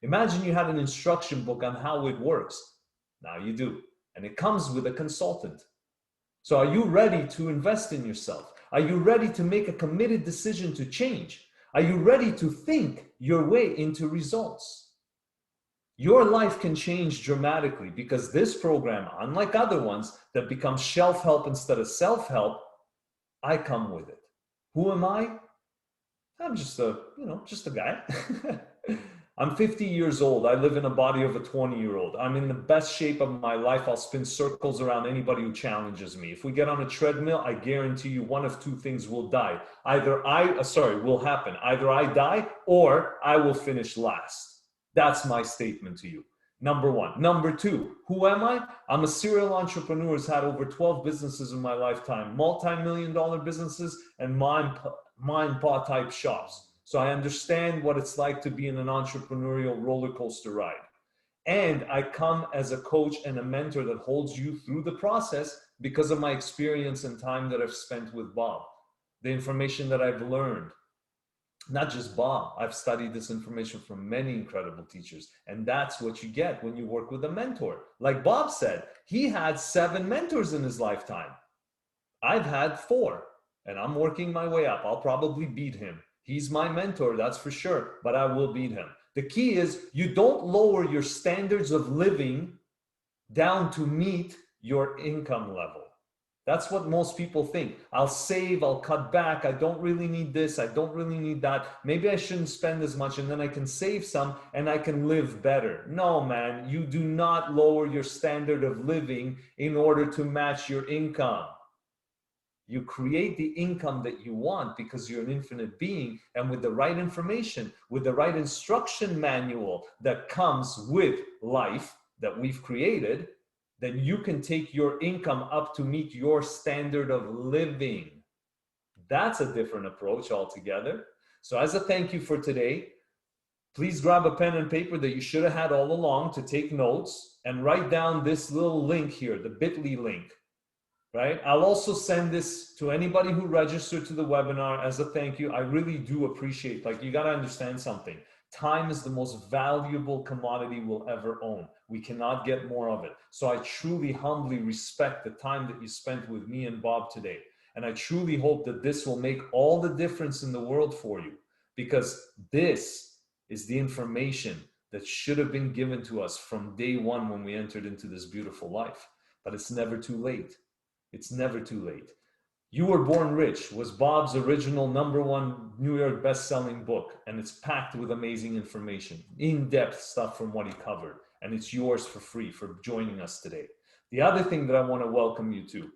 Imagine you had an instruction book on how it works. Now you do. And it comes with a consultant. So are you ready to invest in yourself? Are you ready to make a committed decision to change? Are you ready to think your way into results? Your life can change dramatically because this program, unlike other ones that become shelf help instead of self-help, I come with it. Who am I? I'm just a guy. I'm 50 years old. I live in a body of a 20-year-old. I'm in the best shape of my life. I'll spin circles around anybody who challenges me. If we get on a treadmill, I guarantee you one of two things will die. Will happen. Either I die or I will finish last. That's my statement to you. Number one. Number two, who am I? I'm a serial entrepreneur who's had over 12 businesses in my lifetime, multi-million-dollar businesses and mom-and-pop type shops. So I understand what it's like to be in an entrepreneurial roller coaster ride. And I come as a coach and a mentor that holds you through the process because of my experience and time that I've spent with Bob, the information that I've learned. Not just Bob, I've studied this information from many incredible teachers. And that's what you get when you work with a mentor. Like Bob said, he had 7 mentors in his lifetime. I've had 4, and I'm working my way up. I'll probably beat him. He's my mentor, that's for sure, but I will beat him. The key is you don't lower your standards of living down to meet your income level. That's what most people think. I'll save, I'll cut back. I don't really need this. I don't really need that. Maybe I shouldn't spend as much and then I can save some and I can live better. No, man, you do not lower your standard of living in order to match your income. You create the income that you want because you're an infinite being, and with the right information, with the right instruction manual that comes with life that we've created, then you can take your income up to meet your standard of living. That's a different approach altogether. So as a thank you for today, please grab a pen and paper that you should have had all along to take notes and write down this little link here, the bit.ly link, right? I'll also send this to anybody who registered to the webinar as a thank you. I really do appreciate, you got to understand something. Time is the most valuable commodity we'll ever own. We cannot get more of it. So I truly, humbly respect the time that you spent with me and Bob today. And I truly hope that this will make all the difference in the world for you, because this is the information that should have been given to us from day one when we entered into this beautiful life. But it's never too late. It's never too late. You Were Born Rich was Bob's original #1 New York best-selling book, and it's packed with amazing information, in-depth stuff from what he covered, and it's yours for free for joining us today. The other thing that I want to welcome you to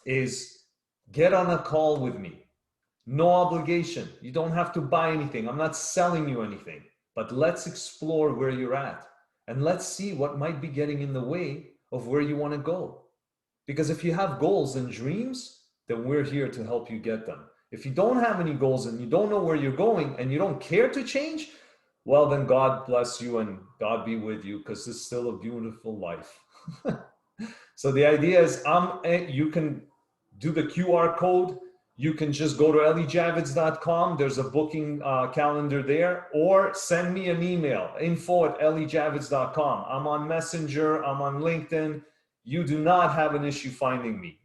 is get on a call with me. No obligation. You don't have to buy anything. I'm not selling you anything, but let's explore where you're at, and let's see what might be getting in the way of where you want to go. Because if you have goals and dreams, then we're here to help you get them. If you don't have any goals and you don't know where you're going and you don't care to change, well, then God bless you and God be with you, because it's still a beautiful life. So the idea is you can do the QR code. You can just go to elliejavids.com. There's a booking calendar there, or send me an email, info@elliejavids.com. I'm on Messenger, I'm on LinkedIn. You do not have an issue finding me.